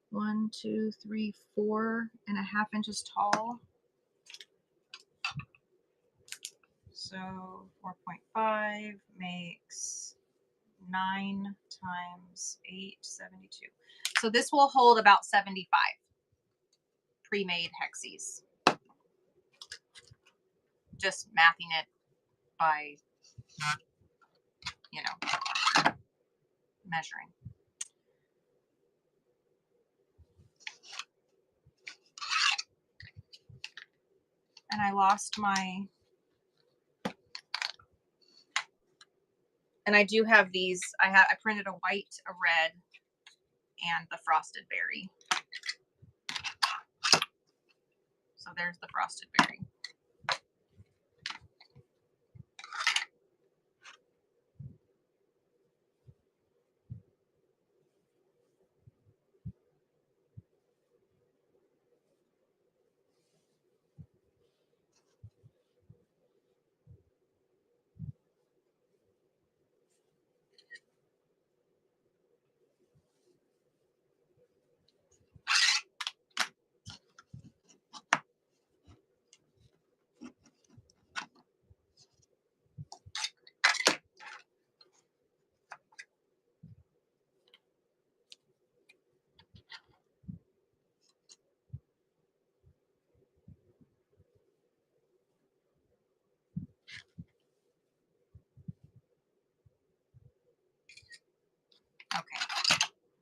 1, 2, 3, 4.5 inches tall. So 4.5 makes 9 times 8, 72. So this will hold about 75 pre-made hexies. Just mathing it by, you know, measuring. And I lost my, and I do have these. I printed a white, a red, and the frosted berry. So there's the frosted berry.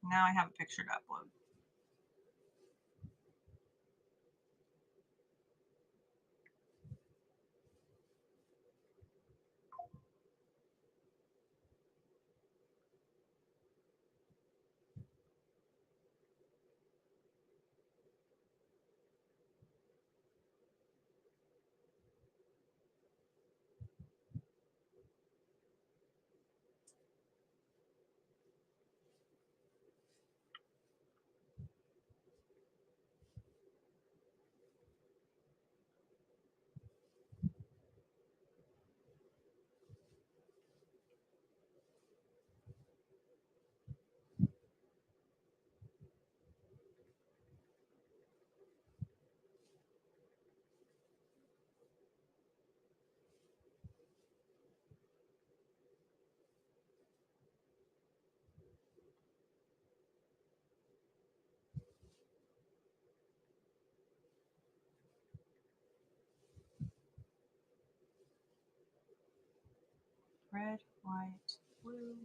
Now I have a picture to upload. Red, white, blue,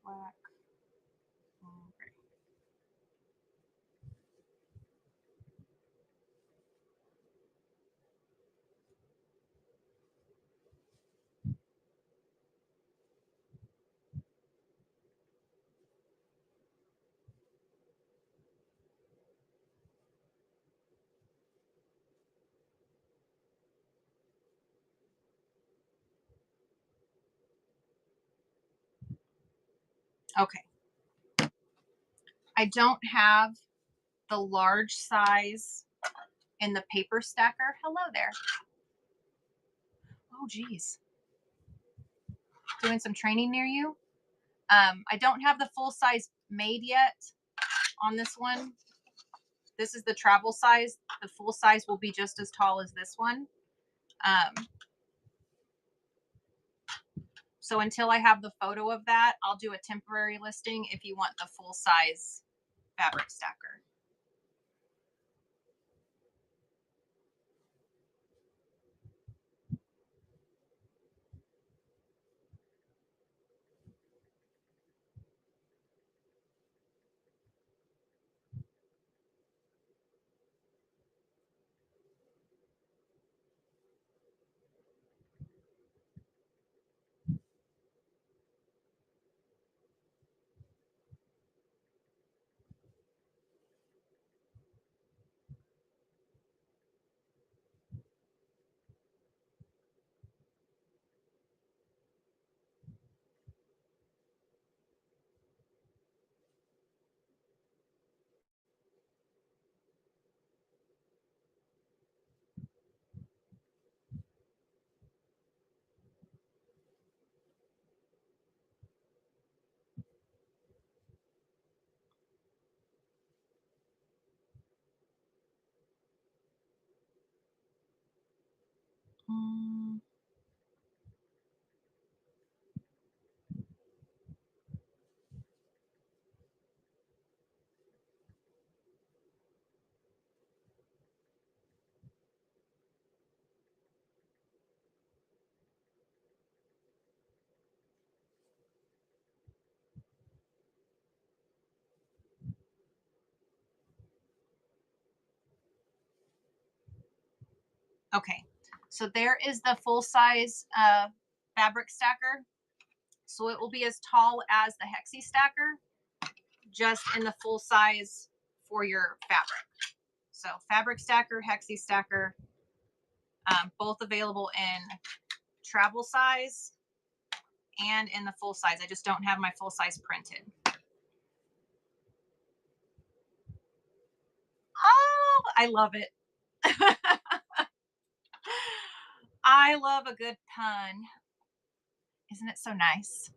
black, and gray. Okay. I don't have the large size in the paper stacker. Hello there. Oh, geez. Doing some training near you. I don't have the full size made yet on this one. This is the travel size. The full size will be just as tall as this one. So until I have the photo of that, I'll do a temporary listing if you want the full size fabric stacker. Okay, so there is the full size fabric stacker. So it will be as tall as the Hexi stacker, just in the full size for your fabric. So fabric stacker, Hexi stacker, both available in travel size and in the full size. I just don't have my full size printed. Oh, I love it. I love a good pun. Isn't it so nice?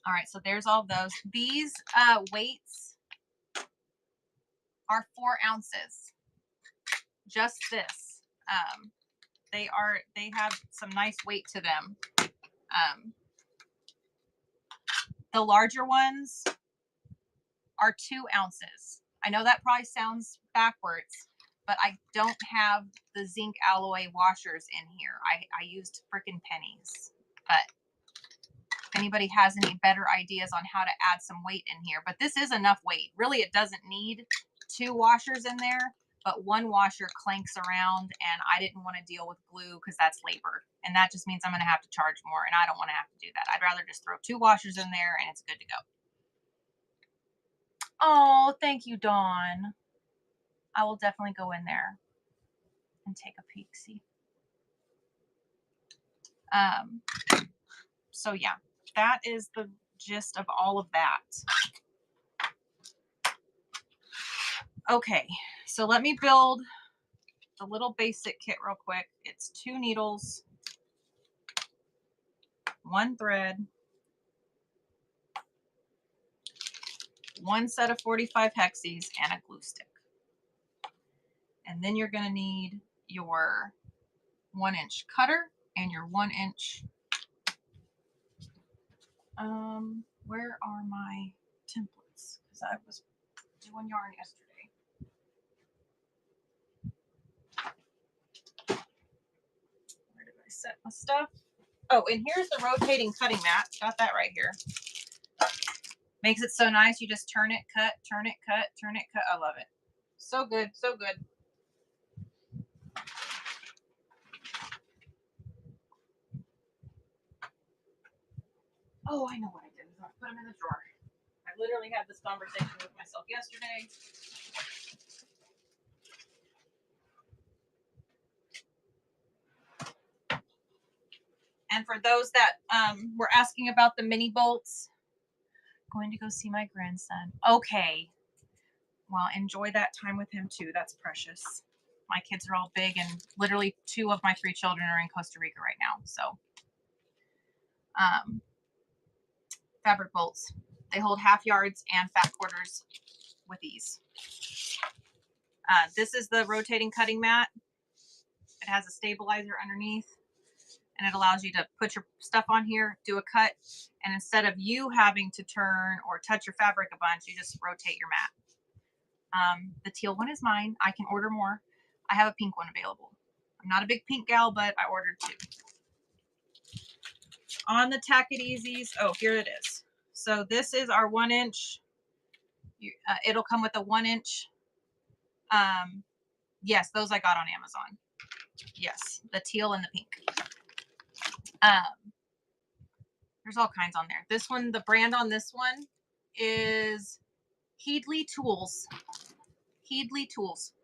All right, so there's all those. These weights are 4 ounces. Just this. They have some nice weight to them. The larger ones are 2 ounces. I know that probably sounds backwards, but I don't have the zinc alloy washers in here. I used frickin' pennies, but anybody has any better ideas on how to add some weight in here. But this is enough weight. Really, it doesn't need 2 washers in there, but 1 washer clanks around, and I didn't want to deal with glue because that's labor. And that just means I'm going to have to charge more, and I don't want to have to do that. I'd rather just throw 2 washers in there, and it's good to go. Oh, thank you, Dawn. I will definitely go in there and take a peek, see. So yeah, that is the gist of all of that. Okay, so let me build the little basic kit real quick. It's 2 needles, 1 thread, 1 set of 45 hexies, and a glue stick. And then you're going to need your 1-inch cutter and your 1-inch. Where are my templates? Because I was doing yarn yesterday. Where did I set my stuff? Oh, and here's the rotating cutting mat. Got that right here. Makes it so nice. You just turn it, cut, turn it, cut, turn it, cut. I love it. So good, so good. Oh, I know what I did. I put them in the drawer. I literally had this conversation with myself yesterday. And for those that were asking about the mini bolts, going to go see my grandson. Okay. Well, enjoy that time with him too. That's precious. My kids are all big, and literally 2 of my 3 children are in Costa Rica right now. So, fabric bolts. They hold 1/2 yards and fat quarters with ease. This is the rotating cutting mat. It has a stabilizer underneath, and it allows you to put your stuff on here, do a cut, and instead of you having to turn or touch your fabric a bunch, you just rotate your mat. The teal one is mine. I can order more. I have a pink one available. I'm not a big pink gal, but I ordered 2. On the Tack It Easies, oh, here it is. So this is our 1-inch. It'll come with a 1-inch. Yes, those I got on Amazon. Yes, the teal and the pink. There's all kinds on there. This one, the brand on this one is Heedley Tools. Heedley Tools.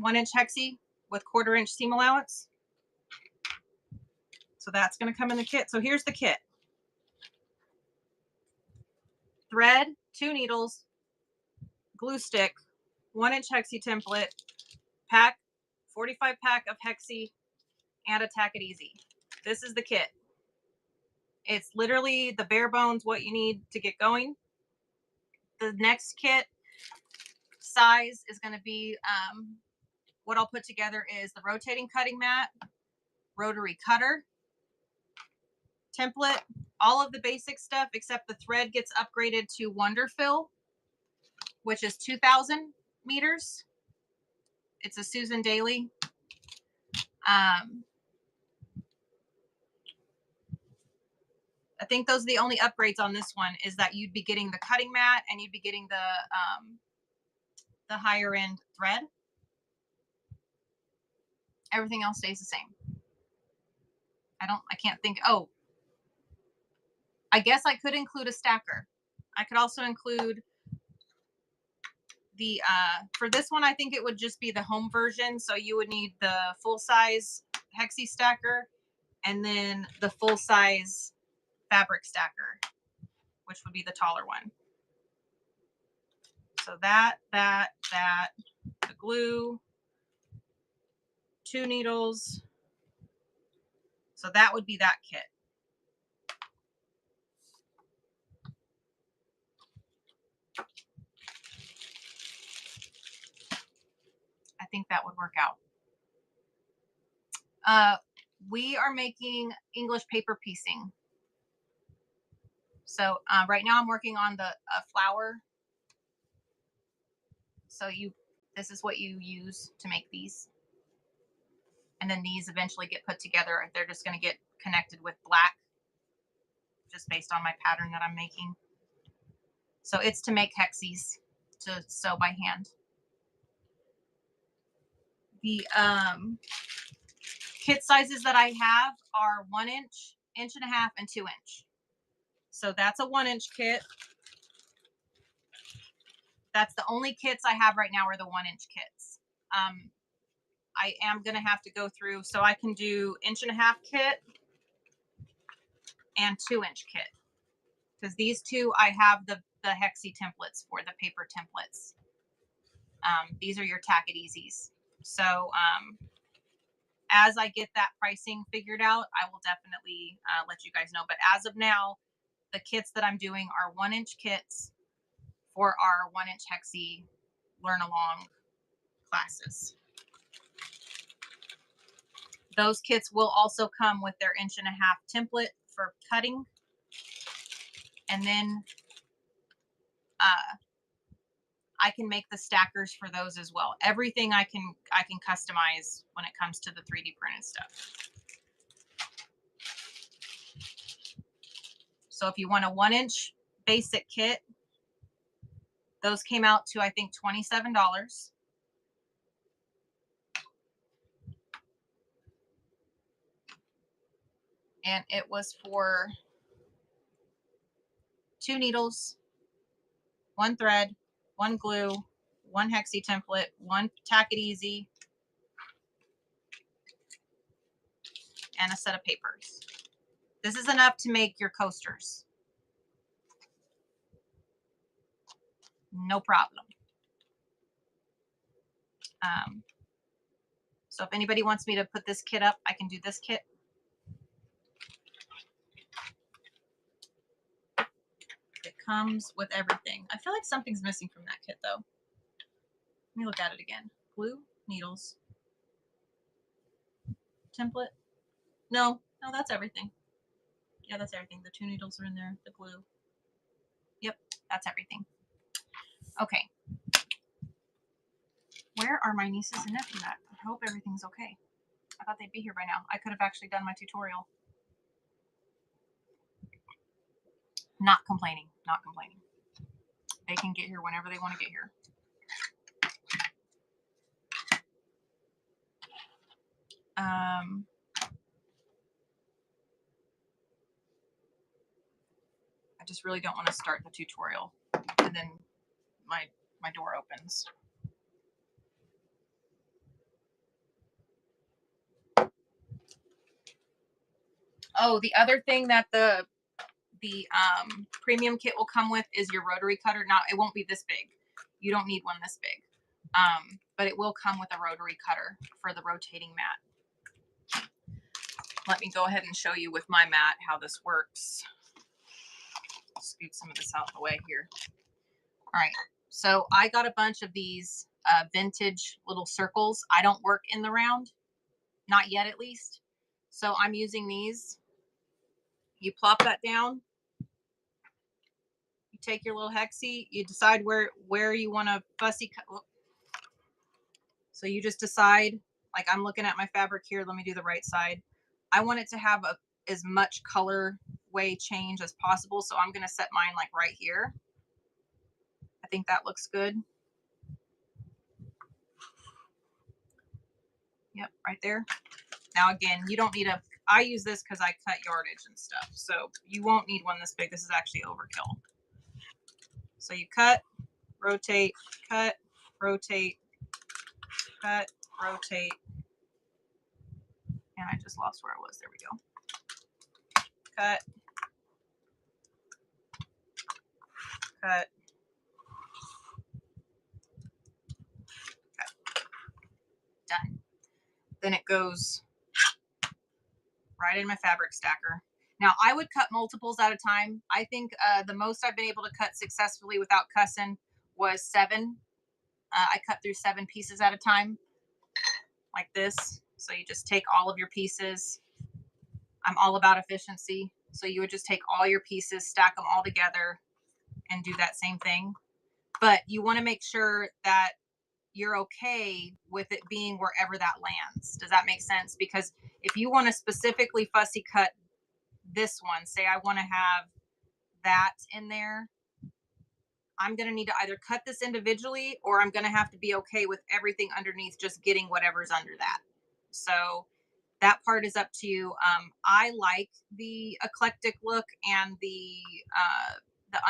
1-inch hexie with 1/4 inch seam allowance. So that's going to come in the kit. So here's the kit. Thread, 2 needles, glue stick, 1-inch hexie template, pack, 45 pack of hexie, and a Tack It Easy. This is the kit. It's literally the bare bones what you need to get going. The next kit size is going to be what I'll put together is the rotating cutting mat, rotary cutter, template, all of the basic stuff except the thread gets upgraded to Wonderfill, which is 2,000 meters. It's a Susan Daly. I think those are the only upgrades on this one, is that you'd be getting the cutting mat and you'd be getting the higher end thread. Everything else stays the same. I can't think. Oh, I guess I could include a stacker. I could also include the, for this one, I think it would just be the home version. So you would need the full size hexie stacker and then the full size fabric stacker, which would be the taller one. So that, the glue, 2 needles. So that would be that kit. I think that would work out. We are making English paper piecing. So right now I'm working on the flower. So this is what you use to make these. And then these eventually get put together. They're just going to get connected with black just based on my pattern that I'm making. So it's to make hexies to sew by hand. The kit sizes that I have are 1 inch, 1.5 inches, and 2 inch. So that's a 1 inch kit. That's the only kits I have right now are the 1 inch kits. I am going to have to go through, so I can do 1.5 inch kit and 2 inch kit. Because these two, I have the hexie templates for, the paper templates. These are your Tack It Easies. So as I get that pricing figured out, I will definitely let you guys know. But as of now, the kits that I'm doing are 1 inch kits for our 1 inch hexie learn along classes. Those kits will also come with their 1.5 inch template for cutting. And then I can make the stackers for those as well. Everything I can customize when it comes to the 3D printed stuff. So if you want a 1 inch basic kit, those came out to, I think, $27. And it was for 2 needles, 1 thread, 1 glue, 1 hexie template, 1 Tack It Easy, and a set of papers. This is enough to make your coasters. No problem. So if anybody wants me to put this kit up, I can do this kit. It comes with everything. I feel like something's missing from that kit though. Let me look at it again. Glue, needles, template. No, that's everything. Yeah, that's everything. The 2 needles are in there, the glue. Yep, that's everything. Okay. Where are my nieces and nephews at? I hope everything's okay. I thought they'd be here by now. I could have actually done my tutorial. Not complaining, not complaining. They can get here whenever they want to get here. I just really don't want to start the tutorial and then my door opens. Oh, the other thing that the premium kit will come with is your rotary cutter. Now, it won't be this big. You don't need one this big. But it will come with a rotary cutter for the rotating mat. Let me go ahead and show you with my mat how this works. Scoot some of this out of the way here. All right, so I got a bunch of these vintage little circles. I don't work in the round, not yet at least. So I'm using these. You plop that down. You take your little hexie. You decide where you want to fussy cut. So you just decide, like I'm looking at my fabric here. Let me do the right side. I want it to have as much color way change as possible. So I'm going to set mine like right here. I think that looks good. Yep, right there. Now again, you don't need I use this because I cut yardage and stuff. So you won't need one this big. This is actually overkill. So you cut, rotate, cut, rotate, cut, rotate. And I just lost where I was. There we go. Cut, cut, cut. Done. Then it goes right in my fabric stacker. Now I would cut multiples at a time. I think the most I've been able to cut successfully without cussing was 7. I cut through 7 pieces at a time, like this. So you just take all of your pieces. I'm all about efficiency. So you would just take all your pieces, stack them all together, and do that same thing. But you want to make sure that you're okay with it being wherever that lands. Does that make sense? Because if you want to specifically fussy cut this one, say I want to have that in there, I'm going to need to either cut this individually, or I'm going to have to be okay with everything underneath just getting whatever's under that. So that part is up to you. I like the eclectic look and the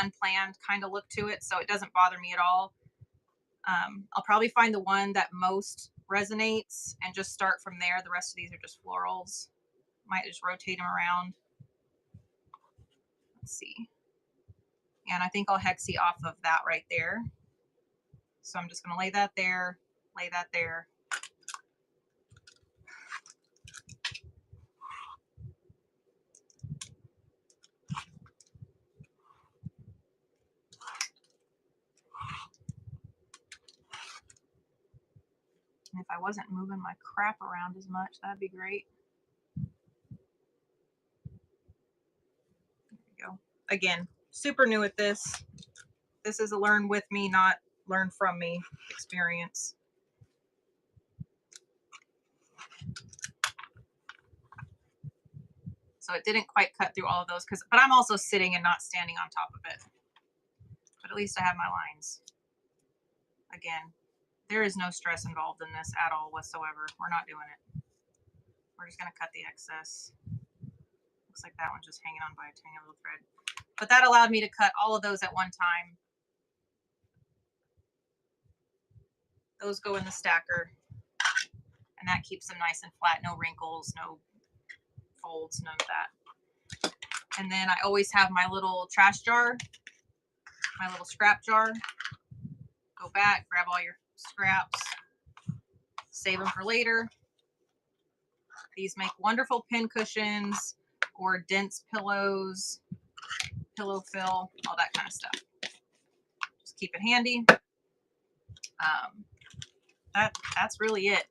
unplanned kind of look to it, so it doesn't bother me at all. I'll probably find the one that most resonates and just start from there. The rest of these are just florals. Might just rotate them around. Let's see. And I think I'll hexie off of that right there. So I'm just going to lay that there, lay that there. And if I wasn't moving my crap around as much, that'd be great. There we go. Again, super new at this. This is a learn with me, not learn from me experience. So it didn't quite cut through all of those, but I'm also sitting and not standing on top of it. But at least I have my lines. Again, there is no stress involved in this at all whatsoever. We're not doing it. We're just going to cut the excess. Looks like that one's just hanging on by a tiny little thread. But that allowed me to cut all of those at one time. Those go in the stacker. And that keeps them nice and flat. No wrinkles, no folds, none of that. And then I always have my little trash jar, my little scrap jar. Go back, grab all your scraps, save them for later. These make wonderful pin cushions or dense pillows, pillow fill, all that kind of stuff. Just keep it handy. That's really it.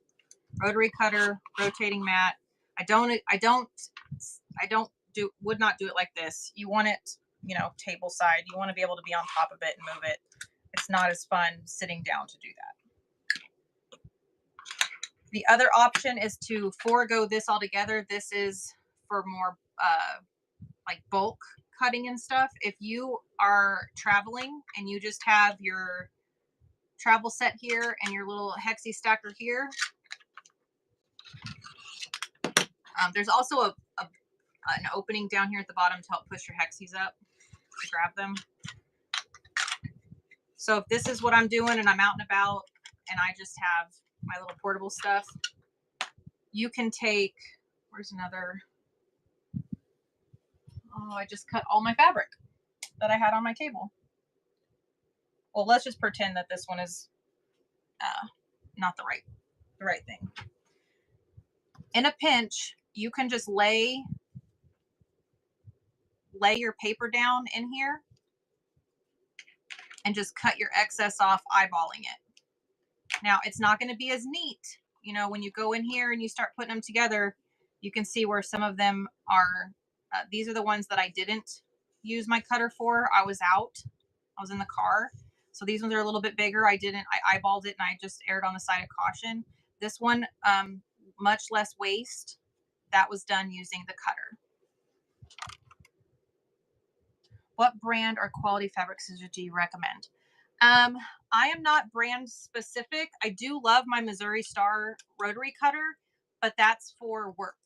Rotary cutter, rotating mat. Would not do it like this. You want it, you know, table side. You want to be able to be on top of it and move it. It's not as fun sitting down to do that. The other option is to forego this altogether. This is for more like bulk cutting and stuff. If you are traveling and you just have your travel set here and your little hexie stacker here, there's also an opening down here at the bottom to help push your hexies up to grab them. So if this is what I'm doing and I'm out and about and I just have my little portable stuff, you can take, where's another? Oh, I just cut all my fabric that I had on my table. Well, let's just pretend that this one is not the right thing. In a pinch, you can just lay your paper down in here and just cut your excess off, eyeballing it. Now, it's not going to be as neat. You know, when you go in here and you start putting them together, you can see where some of them are. These are the ones that I didn't use my cutter for. I was out. I was in the car. So these ones are a little bit bigger. I eyeballed it and I just erred on the side of caution. This one, much less waste. That was done using the cutter. What brand or quality fabric scissors do you recommend? I am not brand specific. I do love my Missouri Star rotary cutter, but that's for work.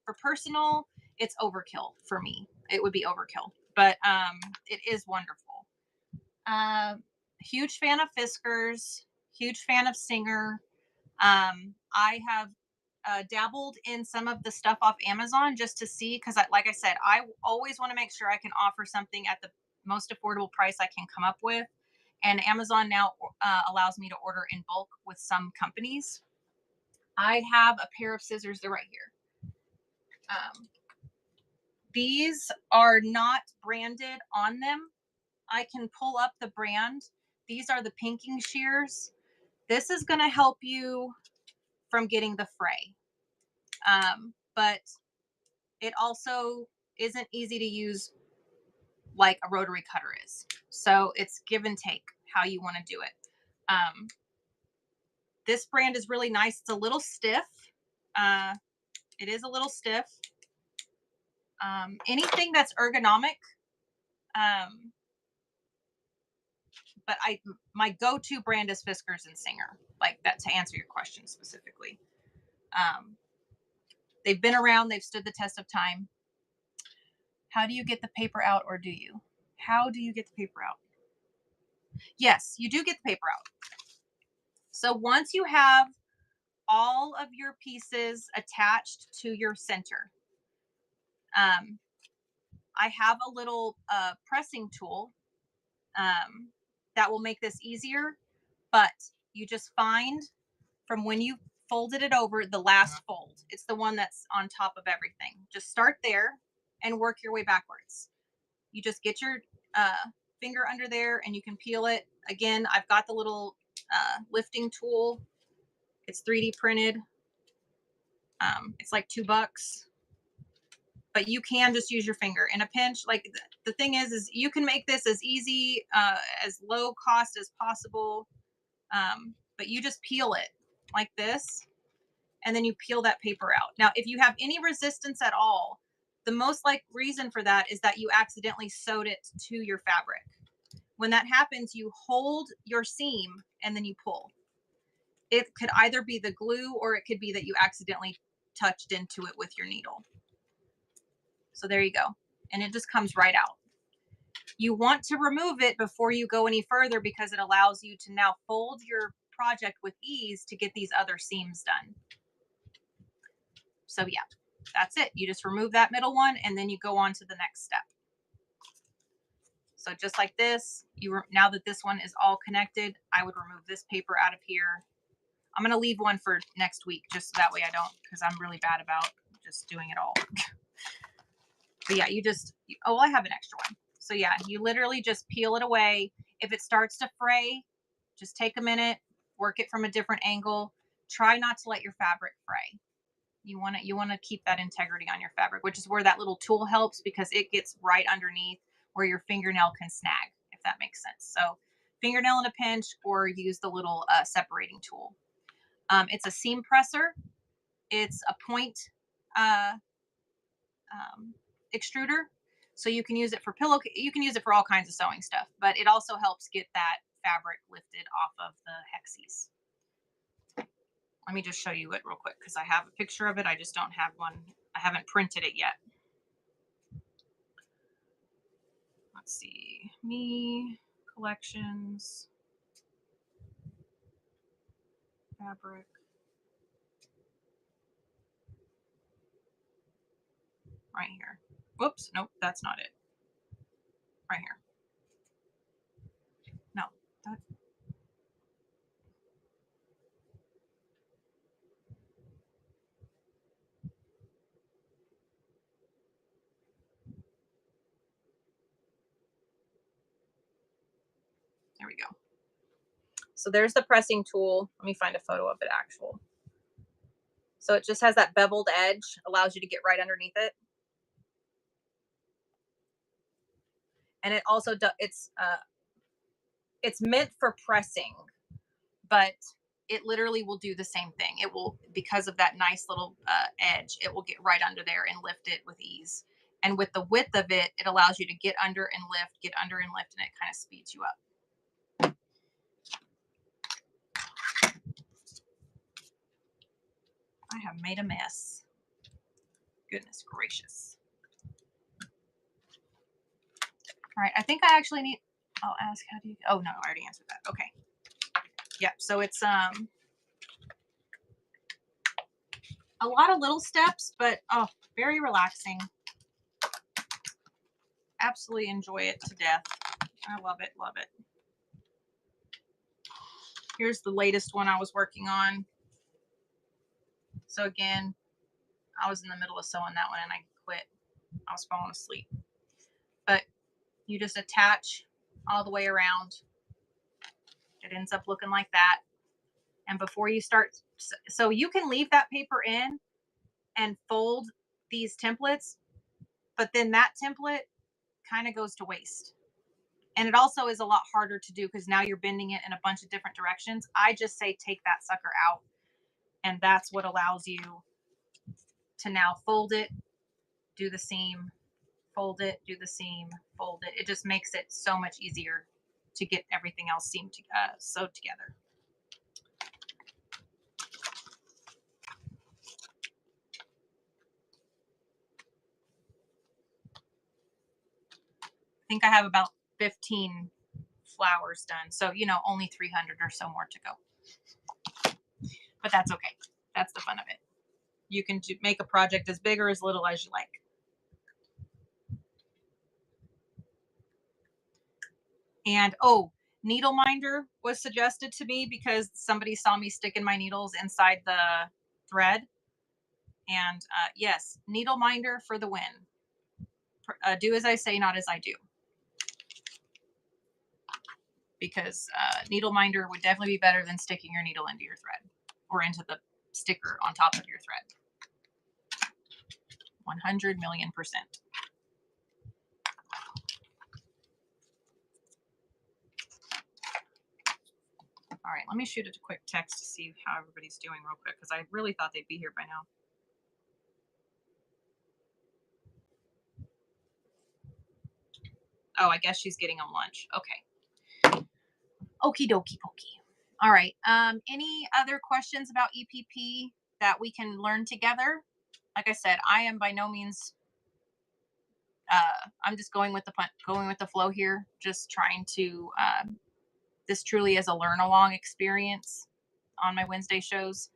For personal, it's overkill for me. It would be overkill, but it is wonderful. Huge fan of Fiskars, huge fan of Singer. I have dabbled in some of the stuff off Amazon just to see, because like I said, I always want to make sure I can offer something at the most affordable price I can come up with. And Amazon now allows me to order in bulk with some companies. I have a pair of scissors. They're right here. These are not branded on them. I can pull up the brand. These are the pinking shears. This is going to help you from getting the fray. But it also isn't easy to use like a rotary cutter is. So it's give and take how you want to do it. This brand is really nice. It's a little stiff. It is a little stiff. Anything that's ergonomic. But my go-to brand is Fiskars and Singer, like that, to answer your question specifically. They've been around, they've stood the test of time. How do you get the paper out, or do you? How do you get the paper out? Yes, you do get the paper out. So once you have all of your pieces attached to your center, I have a little pressing tool that will make this easier, but you just find from when you folded it over the last fold. It's the one that's on top of everything. Just start there and work your way backwards. You just get your finger under there and you can peel it. Again, I've got the little lifting tool. It's 3D printed. It's like $2, but you can just use your finger in a pinch. Like the thing is you can make this as easy, as low cost as possible. But you just peel it like this, and then you peel that paper out. Now, if you have any resistance at all, the most like reason for that is that you accidentally sewed it to your fabric. When that happens, you hold your seam and then you pull. It could either be the glue or it could be that you accidentally touched into it with your needle. So there you go. And it just comes right out. You want to remove it before you go any further because it allows you to now fold your project with ease to get these other seams done. So yeah, that's it. You just remove that middle one and then you go on to the next step. So just like this, now that this one is all connected, I would remove this paper out of here. I'm going to leave one for next week just so that way I don't, because I'm really bad about just doing it all. But yeah, oh, I have an extra one. So yeah, you literally just peel it away. If it starts to fray, just take a minute, work it from a different angle. Try not to let your fabric fray. You want to keep that integrity on your fabric, which is where that little tool helps, because it gets right underneath where your fingernail can snag, if that makes sense. So fingernail in a pinch, or use the little separating tool. It's a seam presser. It's a point extruder. So you can use it for you can use it for all kinds of sewing stuff, but it also helps get that fabric lifted off of the hexes. Let me just show you it real quick because I have a picture of it. I just don't have one. I haven't printed it yet. Let's see. Me, collections, fabric. Right here. Whoops. Nope, that's not it. Right here. No. There we go. So there's the pressing tool. Let me find a photo of it actual. So it just has that beveled edge, allows you to get right underneath it. And it also does, it's meant for pressing, but it literally will do the same thing. It will, because of that nice little edge, it will get right under there and lift it with ease. And with the width of it, it allows you to get under and lift, get under and lift, and it kind of speeds you up. I have made a mess. Goodness gracious. All right, I think I actually need, I'll ask how do you, oh no, I already answered that. Okay. Yep, so it's a lot of little steps, but oh, very relaxing. Absolutely enjoy it to death. I love it, love it. Here's the latest one I was working on. So again, I was in the middle of sewing that one and I quit. I was falling asleep. But you just attach all the way around. It ends up looking like that. And before you start, so you can leave that paper in and fold these templates, but then that template kind of goes to waste. And it also is a lot harder to do because now you're bending it in a bunch of different directions. I just say take that sucker out. And that's what allows you to now fold it, do the seam, fold it, do the seam, fold it. It just makes it so much easier to get everything else sewed together. I think I have about 15 flowers done. So, only 300 or so more to go. But that's okay. That's the fun of it. You can make a project as big or as little as you like. And needle minder was suggested to me because somebody saw me sticking my needles inside the thread. And yes, needle minder for the win. Do as I say, not as I do. Because needle minder would definitely be better than sticking your needle into your thread or into the sticker on top of your thread. 100 million%. All right, let me shoot a quick text to see how everybody's doing real quick because I really thought they'd be here by now. Oh, I guess she's getting them lunch. Okay. Okie dokie pokey. All right. Any other questions about EPP that we can learn together? Like I said, I am by no means. I'm just going with the flow here. Just trying to. This truly is a learn along experience on my Wednesday shows.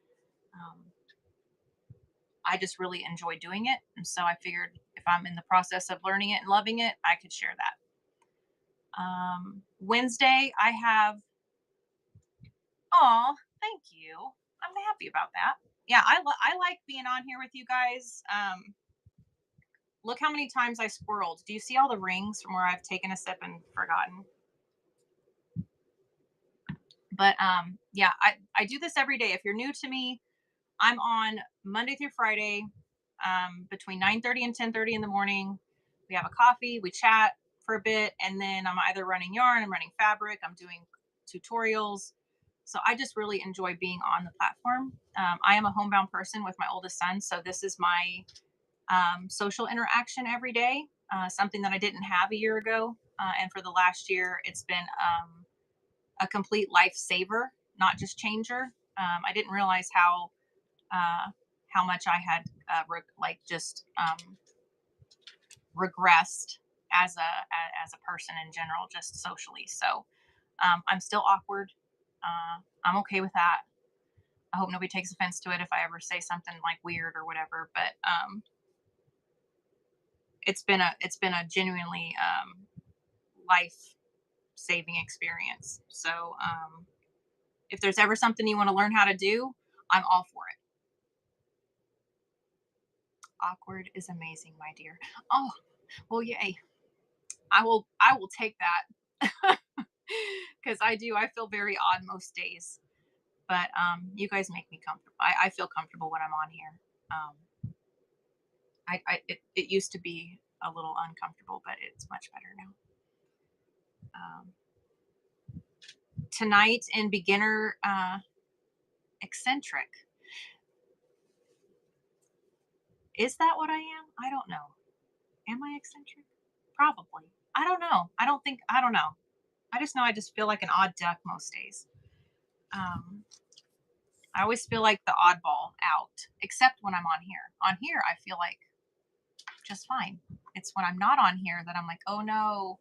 I just really enjoy doing it, and so I figured if I'm in the process of learning it and loving it, I could share that. Wednesday, I have. Oh, thank you. I'm happy about that. Yeah, I like being on here with you guys. Look how many times I squirreled. Do you see all the rings from where I've taken a sip and forgotten? But yeah, I do this every day. If you're new to me, I'm on Monday through Friday between 9:30 and 10:30 in the morning. We have a coffee, we chat for a bit, and then I'm either running yarn, I'm running fabric, I'm doing tutorials. So I just really enjoy being on the platform. I am a homebound person with my oldest son, so this is my social interaction every day, something that I didn't have a year ago. And for the last year, it's been a complete lifesaver, not just changer. I didn't realize how much I had regressed as a person in general, just socially. So I'm still awkward. I'm okay with that. I hope nobody takes offense to it if I ever say something like weird or whatever. But it's been a genuinely life saving experience. So if there's ever something you want to learn how to do, I'm all for it. Awkward is amazing, my dear. Oh, well, yay. I will take that. Because I feel very odd most days. But you guys make me comfortable. I feel comfortable when I'm on here. It used to be a little uncomfortable, but it's much better now. Tonight in beginner eccentric. Is that what I am? I don't know. Am I eccentric? Probably. I don't know. I don't know. I just know I just feel like an odd duck most days. I always feel like the oddball out, except when I'm on here. On here, I feel like just fine. It's when I'm not on here that I'm like, oh no,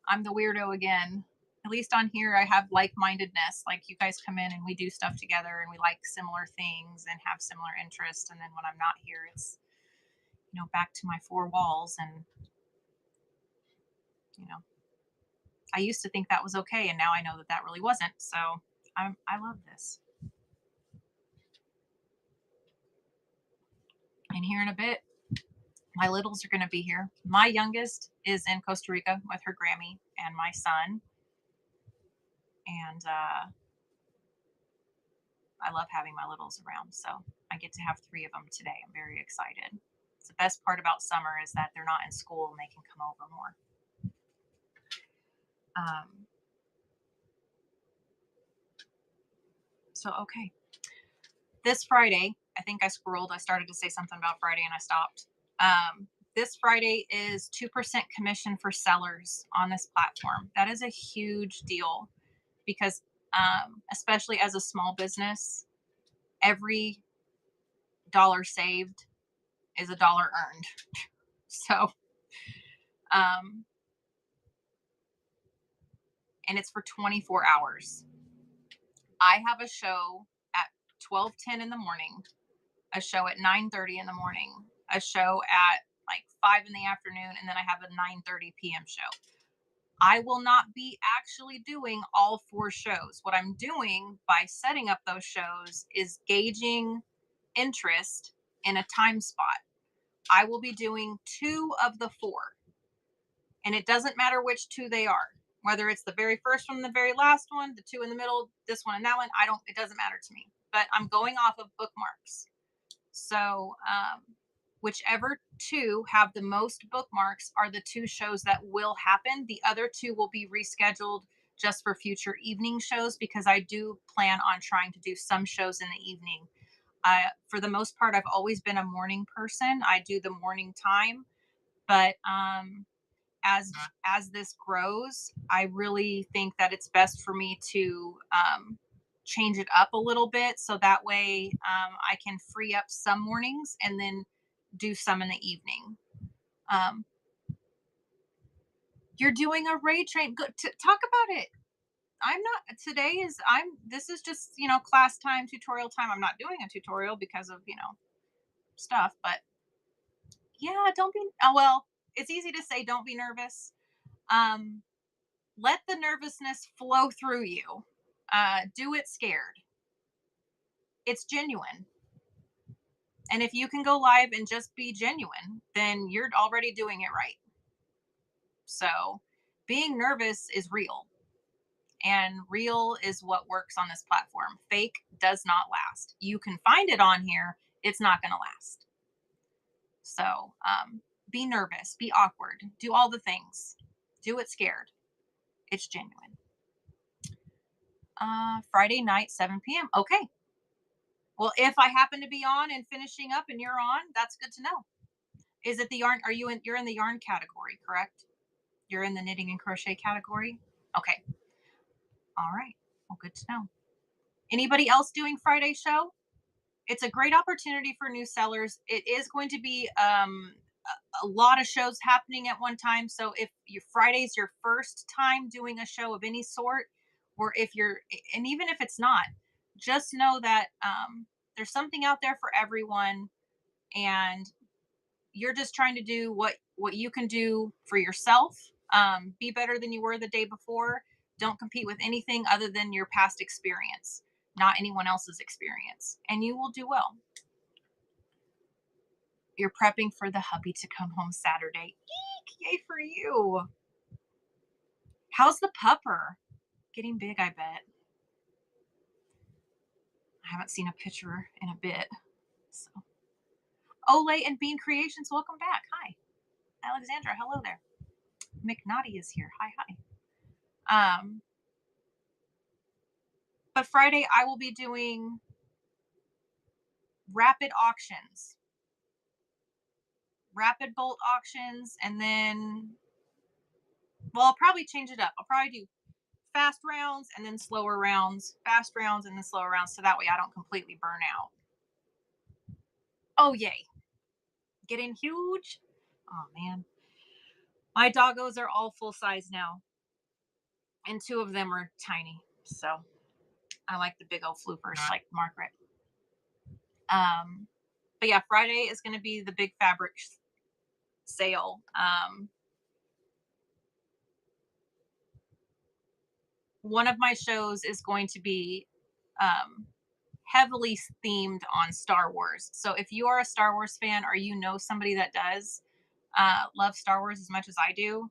I'm the weirdo again. At least on here, I have like-mindedness. Like you guys come in and we do stuff together and we like similar things and have similar interests. And then when I'm not here, it's, back to my four walls. And, I used to think that was okay. And now I know that that really wasn't. So I love this. And here in a bit, my littles are going to be here. My youngest is in Costa Rica with her Grammy and my son. And I love having my littles around. So I get to have 3 of them today. I'm very excited. It's the best part about summer is that they're not in school and they can come over more. So, okay. This Friday, I think I squirreled. I started to say something about Friday and I stopped. this Friday is 2% commission for sellers on this platform. That is a huge deal because, especially as a small business, every dollar saved is a dollar earned. So, um, and it's for 24 hours. I have a show at 12:10 in the morning, a show at 9:30 in the morning, a show at like 5 in the afternoon, and then I have a 9:30 p.m. show. I will not be actually doing all 4 shows. What I'm doing by setting up those shows is gauging interest in a time spot. I will be doing 2 of the 4, and it doesn't matter which 2 they are. Whether it's the very first one, the very last one, the 2 in the middle, this one and that one, it doesn't matter to me. But I'm going off of bookmarks. So, whichever 2 have the most bookmarks are the 2 shows that will happen. The other 2 will be rescheduled just for future evening shows because I do plan on trying to do some shows in the evening. For the most part, I've always been a morning person. I do the morning time, but as this grows, I really think that it's best for me to change it up a little bit so that way I can free up some mornings and then do some in the evening. Um, you're doing a raid train. Talk about it. I'm not today is I'm this is just class time, tutorial time. I'm not doing a tutorial because of stuff, but yeah, don't be. Oh well, it's easy to say don't be nervous. Um, let the nervousness flow through you. Do it scared. It's genuine. And if you can go live and just be genuine, then you're already doing it right. So being nervous is real. And real is what works on this platform. Fake does not last. You can find it on here, it's not going to last. So be nervous, be awkward, do all the things, do it scared. It's genuine. Friday night, 7 p.m. Okay. Well, if I happen to be on and finishing up and you're on, that's good to know. Is it the yarn? You're in the yarn category, correct? You're in the knitting and crochet category? Okay. All right. Well, good to know. Anybody else doing Friday show? It's a great opportunity for new sellers. It is going to be a lot of shows happening at one time. So if your Friday's your first time doing a show of any sort, or and even if it's not, just know that there's something out there for everyone, and you're just trying to do what you can do for yourself. Be better than you were the day before. Don't compete with anything other than your past experience, not anyone else's experience, and you will do well. You're prepping for the hubby to come home Saturday. Eek! Yay for you. How's the pupper? Getting big, I bet. I haven't seen a picture in a bit. So, Olay and Bean Creations, welcome back. Hi, Alexandra. Hello there. McNaughty is here. Hi. But Friday I will be doing rapid auctions, rapid bolt auctions, and then, well, I'll probably change it up. I'll probably do fast rounds and then slower rounds, fast rounds and then slower rounds, so that way I don't completely burn out. Oh, yay. Getting huge. Oh, man. My doggos are all full size now, and 2 of them are tiny. So I like the big old floopers like Margaret. But yeah, Friday is going to be the big fabric sale. One of my shows is going to be heavily themed on Star Wars. So if you are a Star Wars fan or you know somebody that does love Star Wars as much as I do,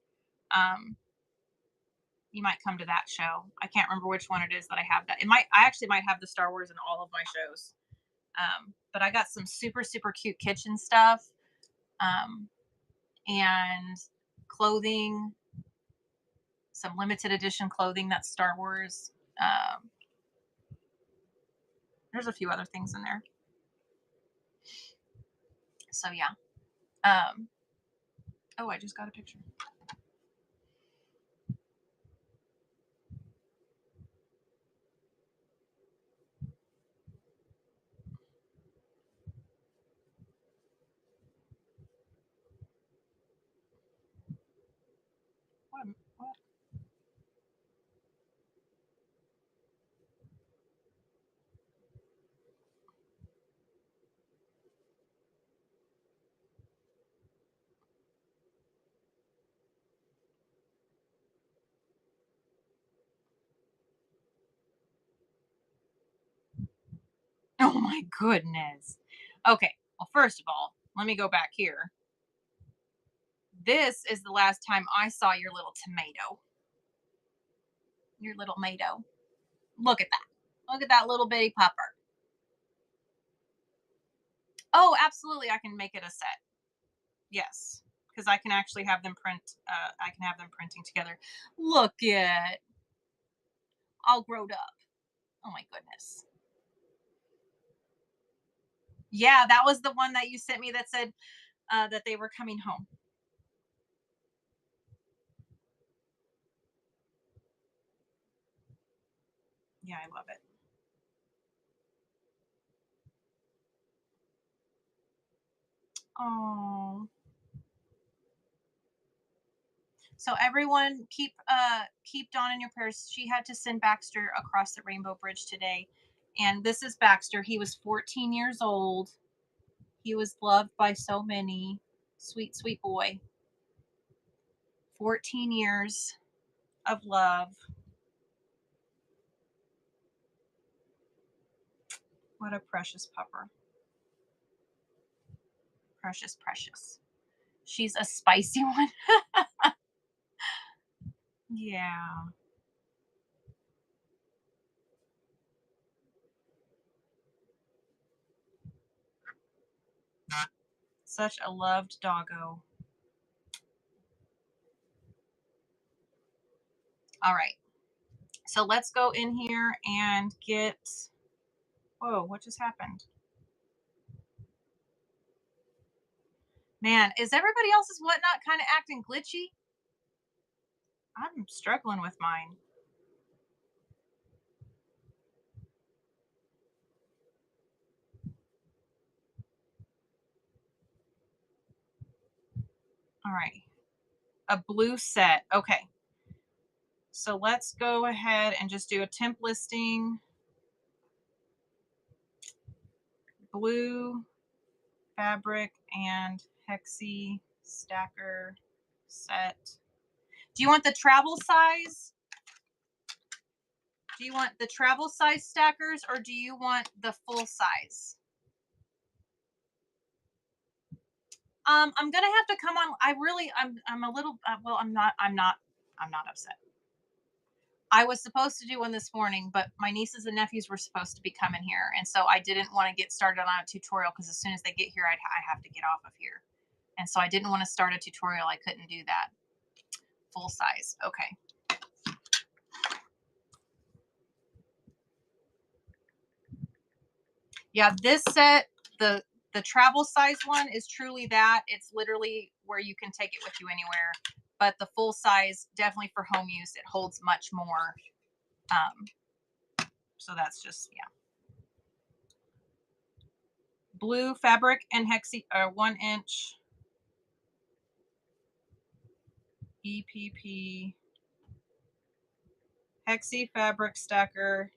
you might come to that show. I can't remember which one it is that I have that. I actually might have the Star Wars in all of my shows. But I got some super, super cute kitchen stuff and clothing, some limited edition clothing that's Star Wars. There's a few other things in there. So yeah. Oh, I just got a picture. What? Oh my goodness. Okay. Well, first of all, let me go back here. This is the last time I saw your little tomato. Your little tomato. Look at that. Look at that little bitty pupper. Oh, absolutely. I can make it a set. Yes. Because I can actually have them print, I can have them printing together. Look at all grown up. Oh my goodness. Yeah, that was the one that you sent me that said that they were coming home. Yeah, I love it. Oh. So everyone keep Dawn in your prayers. She had to send Baxter across the Rainbow Bridge today. And this is Baxter. He was 14 years old. He was loved by so many. Sweet, sweet boy. 14 years of love. What a precious pupper. Precious, precious. She's a spicy one. Yeah. Such a loved doggo. All right. So let's go in here and get. Whoa, what just happened? Man, is everybody else's whatnot kind of acting glitchy? I'm struggling with mine. All right. A blue set. Okay. So let's go ahead and just do a temp listing. Blue fabric and hexi stacker set. Do you want the travel size? Do you want the travel size stackers or do you want the full size? I'm gonna have to come on. I'm a little. Well, I'm not upset. I was supposed to do one this morning, but my nieces and nephews were supposed to be coming here, and so I didn't want to get started on a tutorial because as soon as they get here, I have to get off of here, and so I didn't want to start a tutorial. I couldn't do that. Full size. Okay. Yeah, this set, the travel size one is truly that. It's literally where you can take it with you anywhere. But the full size, definitely for home use, it holds much more. So that's just, yeah. Blue fabric and hexi 1-inch EPP hexi fabric stacker.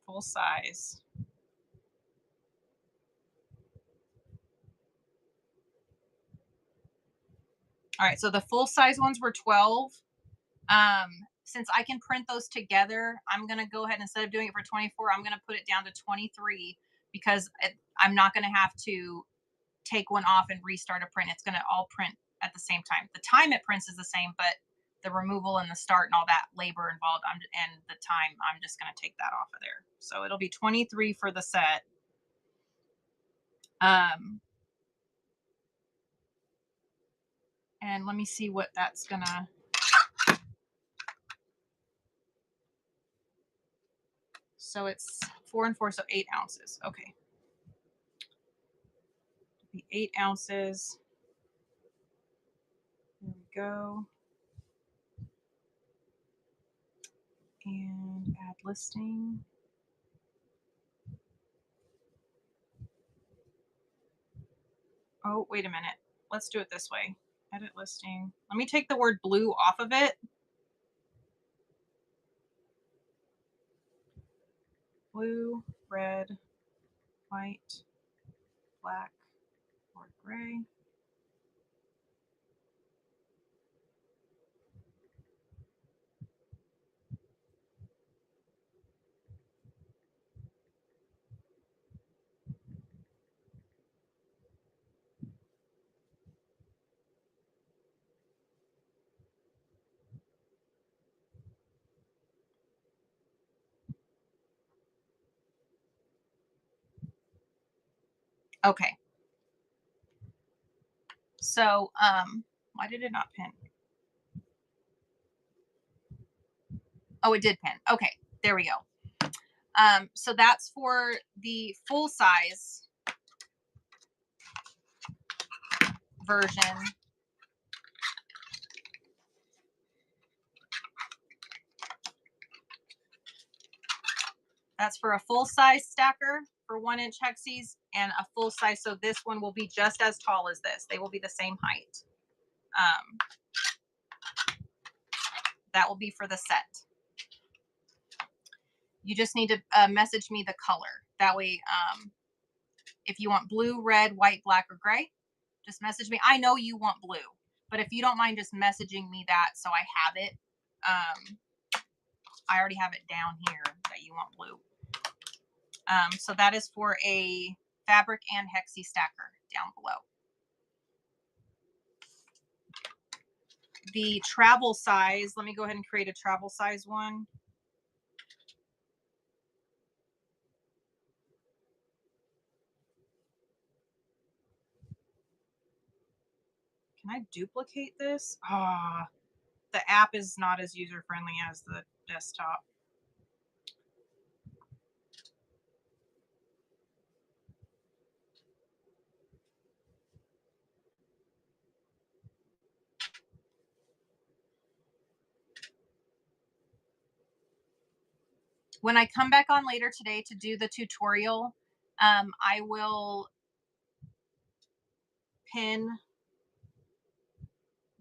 Full size. All right, so the full size ones were 12. Since I can print those together, I'm gonna go ahead, instead of doing it for 24, I'm gonna put it down to 23 because I'm not gonna have to take one off and restart a print. It's gonna all print at the same time. The time it prints is the same, but the removal and the start and all that labor involved, and the time, I'm just gonna take that off of there. So it'll be 23 for the set. Um, And let me see what that's gonna. So it's 4 and 4, so 8 ounces. Okay. 8 ounces. There we go. And add listing. Oh, wait a minute. Let's do it this way. Edit listing. Let me take the word blue off of it. Blue, red, white, black, or gray. Okay. So, why did it not pin? Oh, it did pin. Okay, there we go. So that's for the full size version. That's for a full size stacker for 1-inch hexies and a full size. So this one will be just as tall as this. They will be the same height. That will be for the set. You just need to message me the color. That way, if you want blue, red, white, black, or gray, just message me. I know you want blue, but if you don't mind just messaging me that so I have it. I already have it down here that you want blue. So that is for a fabric and hexie stacker down below. The travel size, let me go ahead and create a travel size one. Can I duplicate this? Ah, the app is not as user friendly as the desktop. When I come back on later today to do the tutorial, I will pin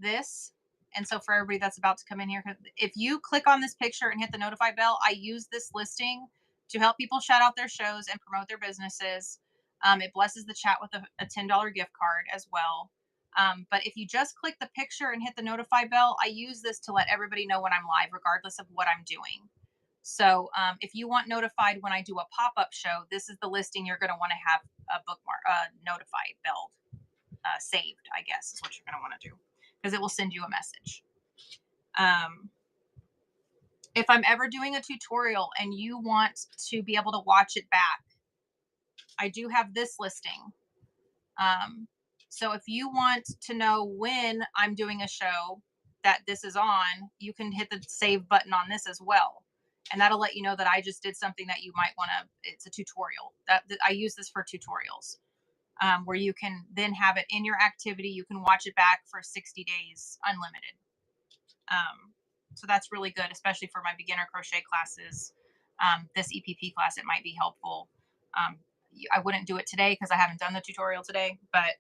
this. And so for everybody that's about to come in here, if you click on this picture and hit the notify bell, I use this listing to help people shout out their shows and promote their businesses. It blesses the chat with a $10 gift card as well. But if you just click the picture and hit the notify bell, I use this to let everybody know when I'm live, regardless of what I'm doing. So if you want notified when I do a pop-up show, this is the listing you're going to want to have a bookmark, notify bell saved, I guess is what you're going to want to do, because it will send you a message. If I'm ever doing a tutorial and you want to be able to watch it back, I do have this listing. So if you want to know when I'm doing a show that this is on, you can hit the save button on this as well. And that'll let you know that I just did something that you might want to, it's a tutorial. That I use this for tutorials, where you can then have it in your activity. You can watch it back for 60 days, unlimited. So that's really good, especially for my beginner crochet classes. This EPP class, it might be helpful. I wouldn't do it today because I haven't done the tutorial today, but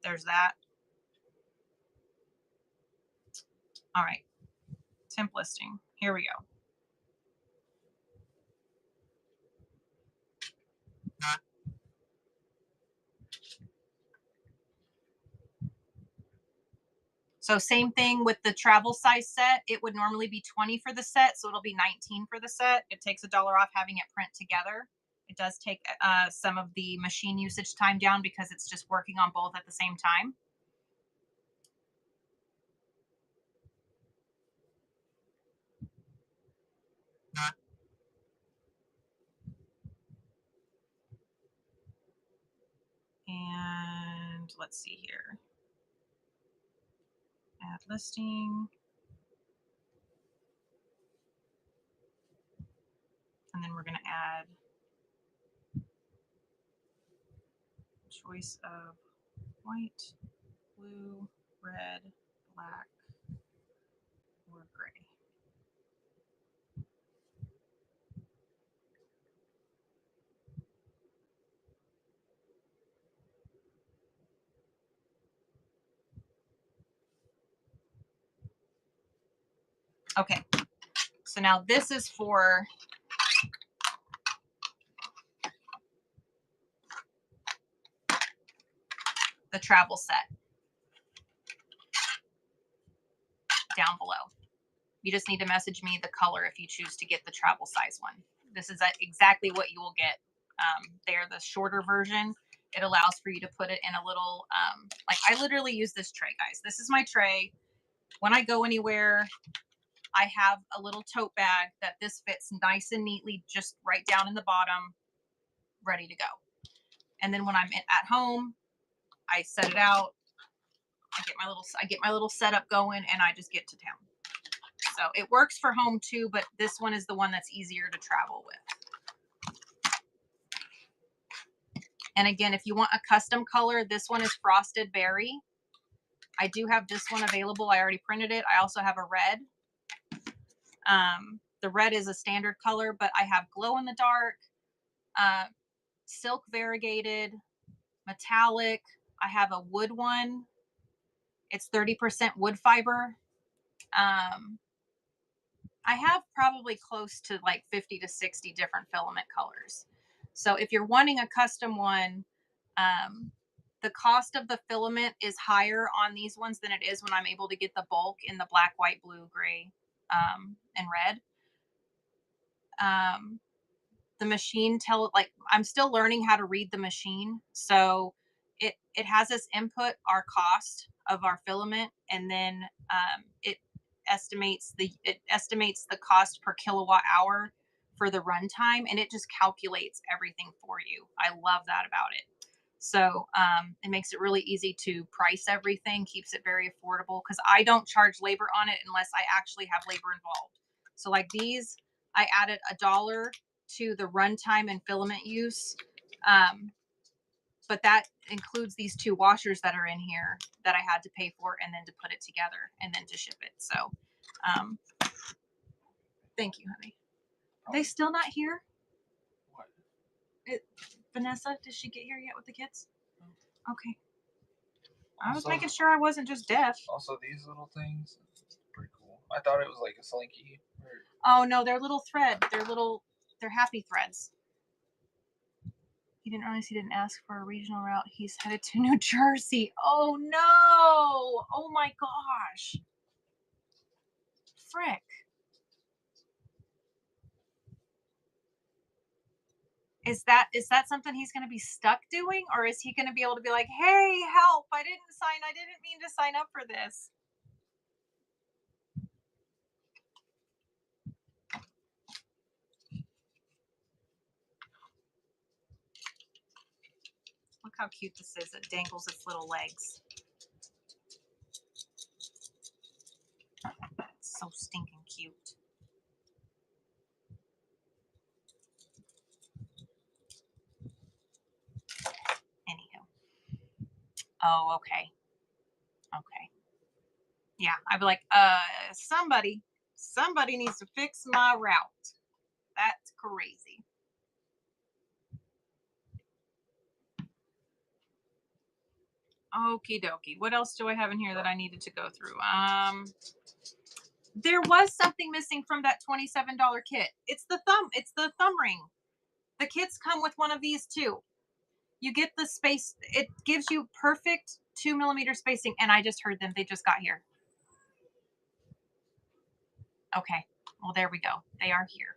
there's that. All right, temp listing. Here we go. So same thing with the travel size set. It would normally be 20 for the set, so it'll be 19 for the set. It takes $1 off having it print together. It does take some of the machine usage time down because it's just working on both at the same time. And let's see here. Add listing. And then we're going to add choice of white, blue, red, black, or gray. Okay, so now this is for the travel set down below. You just need to message me the color if you choose to get the travel size one. This is exactly what you will get. They're the shorter version. It allows for you to put it in a little, like I literally use this tray, guys. This is my tray. When I go anywhere, I have a little tote bag that this fits nice and neatly, just right down in the bottom, ready to go. And then when I'm at home, I set it out. I get my little setup going, and I just get to town. So it works for home too, but this one is the one that's easier to travel with. And again, if you want a custom color, this one is Frosted Berry. I do have this one available. I already printed it. I also have a red. The red is a standard color, but I have glow in the dark, silk variegated, metallic. I have a wood one. It's 30% wood fiber. I have probably close to like 50 to 60 different filament colors. So if you're wanting a custom one, the cost of the filament is higher on these ones than it is when I'm able to get the bulk in the black, white, blue, gray, and red. The machine I'm still learning how to read the machine. So it has us input our cost of our filament, and then it estimates the cost per kilowatt hour for the runtime, and it just calculates everything for you. I love that about it. So it makes it really easy to price everything, keeps it very affordable, because I don't charge labor on it unless I actually have labor involved. So like these, I added $1 to the runtime and filament use. But that includes these 2 washers that are in here that I had to pay for, and then to put it together and then to ship it. So thank you, honey. Are they still not here? What? Vanessa, did she get here yet with the kids? Okay. I was making sure I wasn't just deaf. Also, these little things, pretty cool. I thought it was like a slinky. Oh no, they're little thread. They're happy threads. He didn't realize he didn't ask for a regional route. He's headed to New Jersey. Oh no! Oh my gosh! Frick. Is that something he's going to be stuck doing, or is he going to be able to be like, "Hey, help! I didn't mean to sign up for this." Look how cute this is. It dangles its little legs. It's so stinking cute. Anywho. Oh, okay. Okay. Yeah, I'd be like, somebody needs to fix my route. That's crazy. Okie dokie. What else do I have in here that I needed to go through? There was something missing from that $27 kit. It's the thumb ring. The kits come with one of these too. You get the space. It gives you perfect 2mm spacing. And I just heard them. They just got here. Okay. Well, there we go. They are here.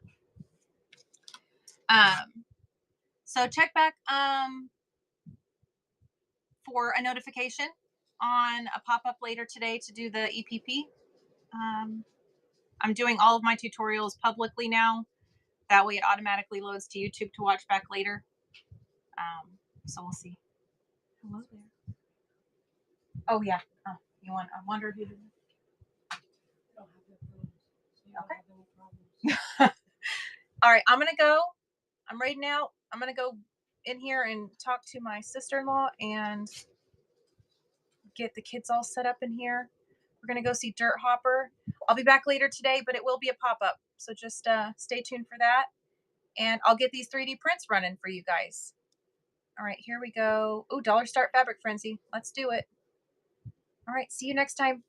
So check back for a notification on a pop-up later today to do the EPP. I'm doing all of my tutorials publicly now. That way it automatically loads to YouTube to watch back later. So we'll see. Hello there. Oh yeah. Oh, I wonder who did it. All right, I'm gonna go. I'm raiding out. I'm gonna go in here and talk to my sister-in-law and get the kids all set up in here. We're gonna go see Dirt Hopper. I'll be back later today, but it will be a pop-up. So just stay tuned for that. And I'll get these 3D prints running for you guys. All right, here we go. Oh, Dollar Start Fabric Frenzy. Let's do it. All right, see you next time.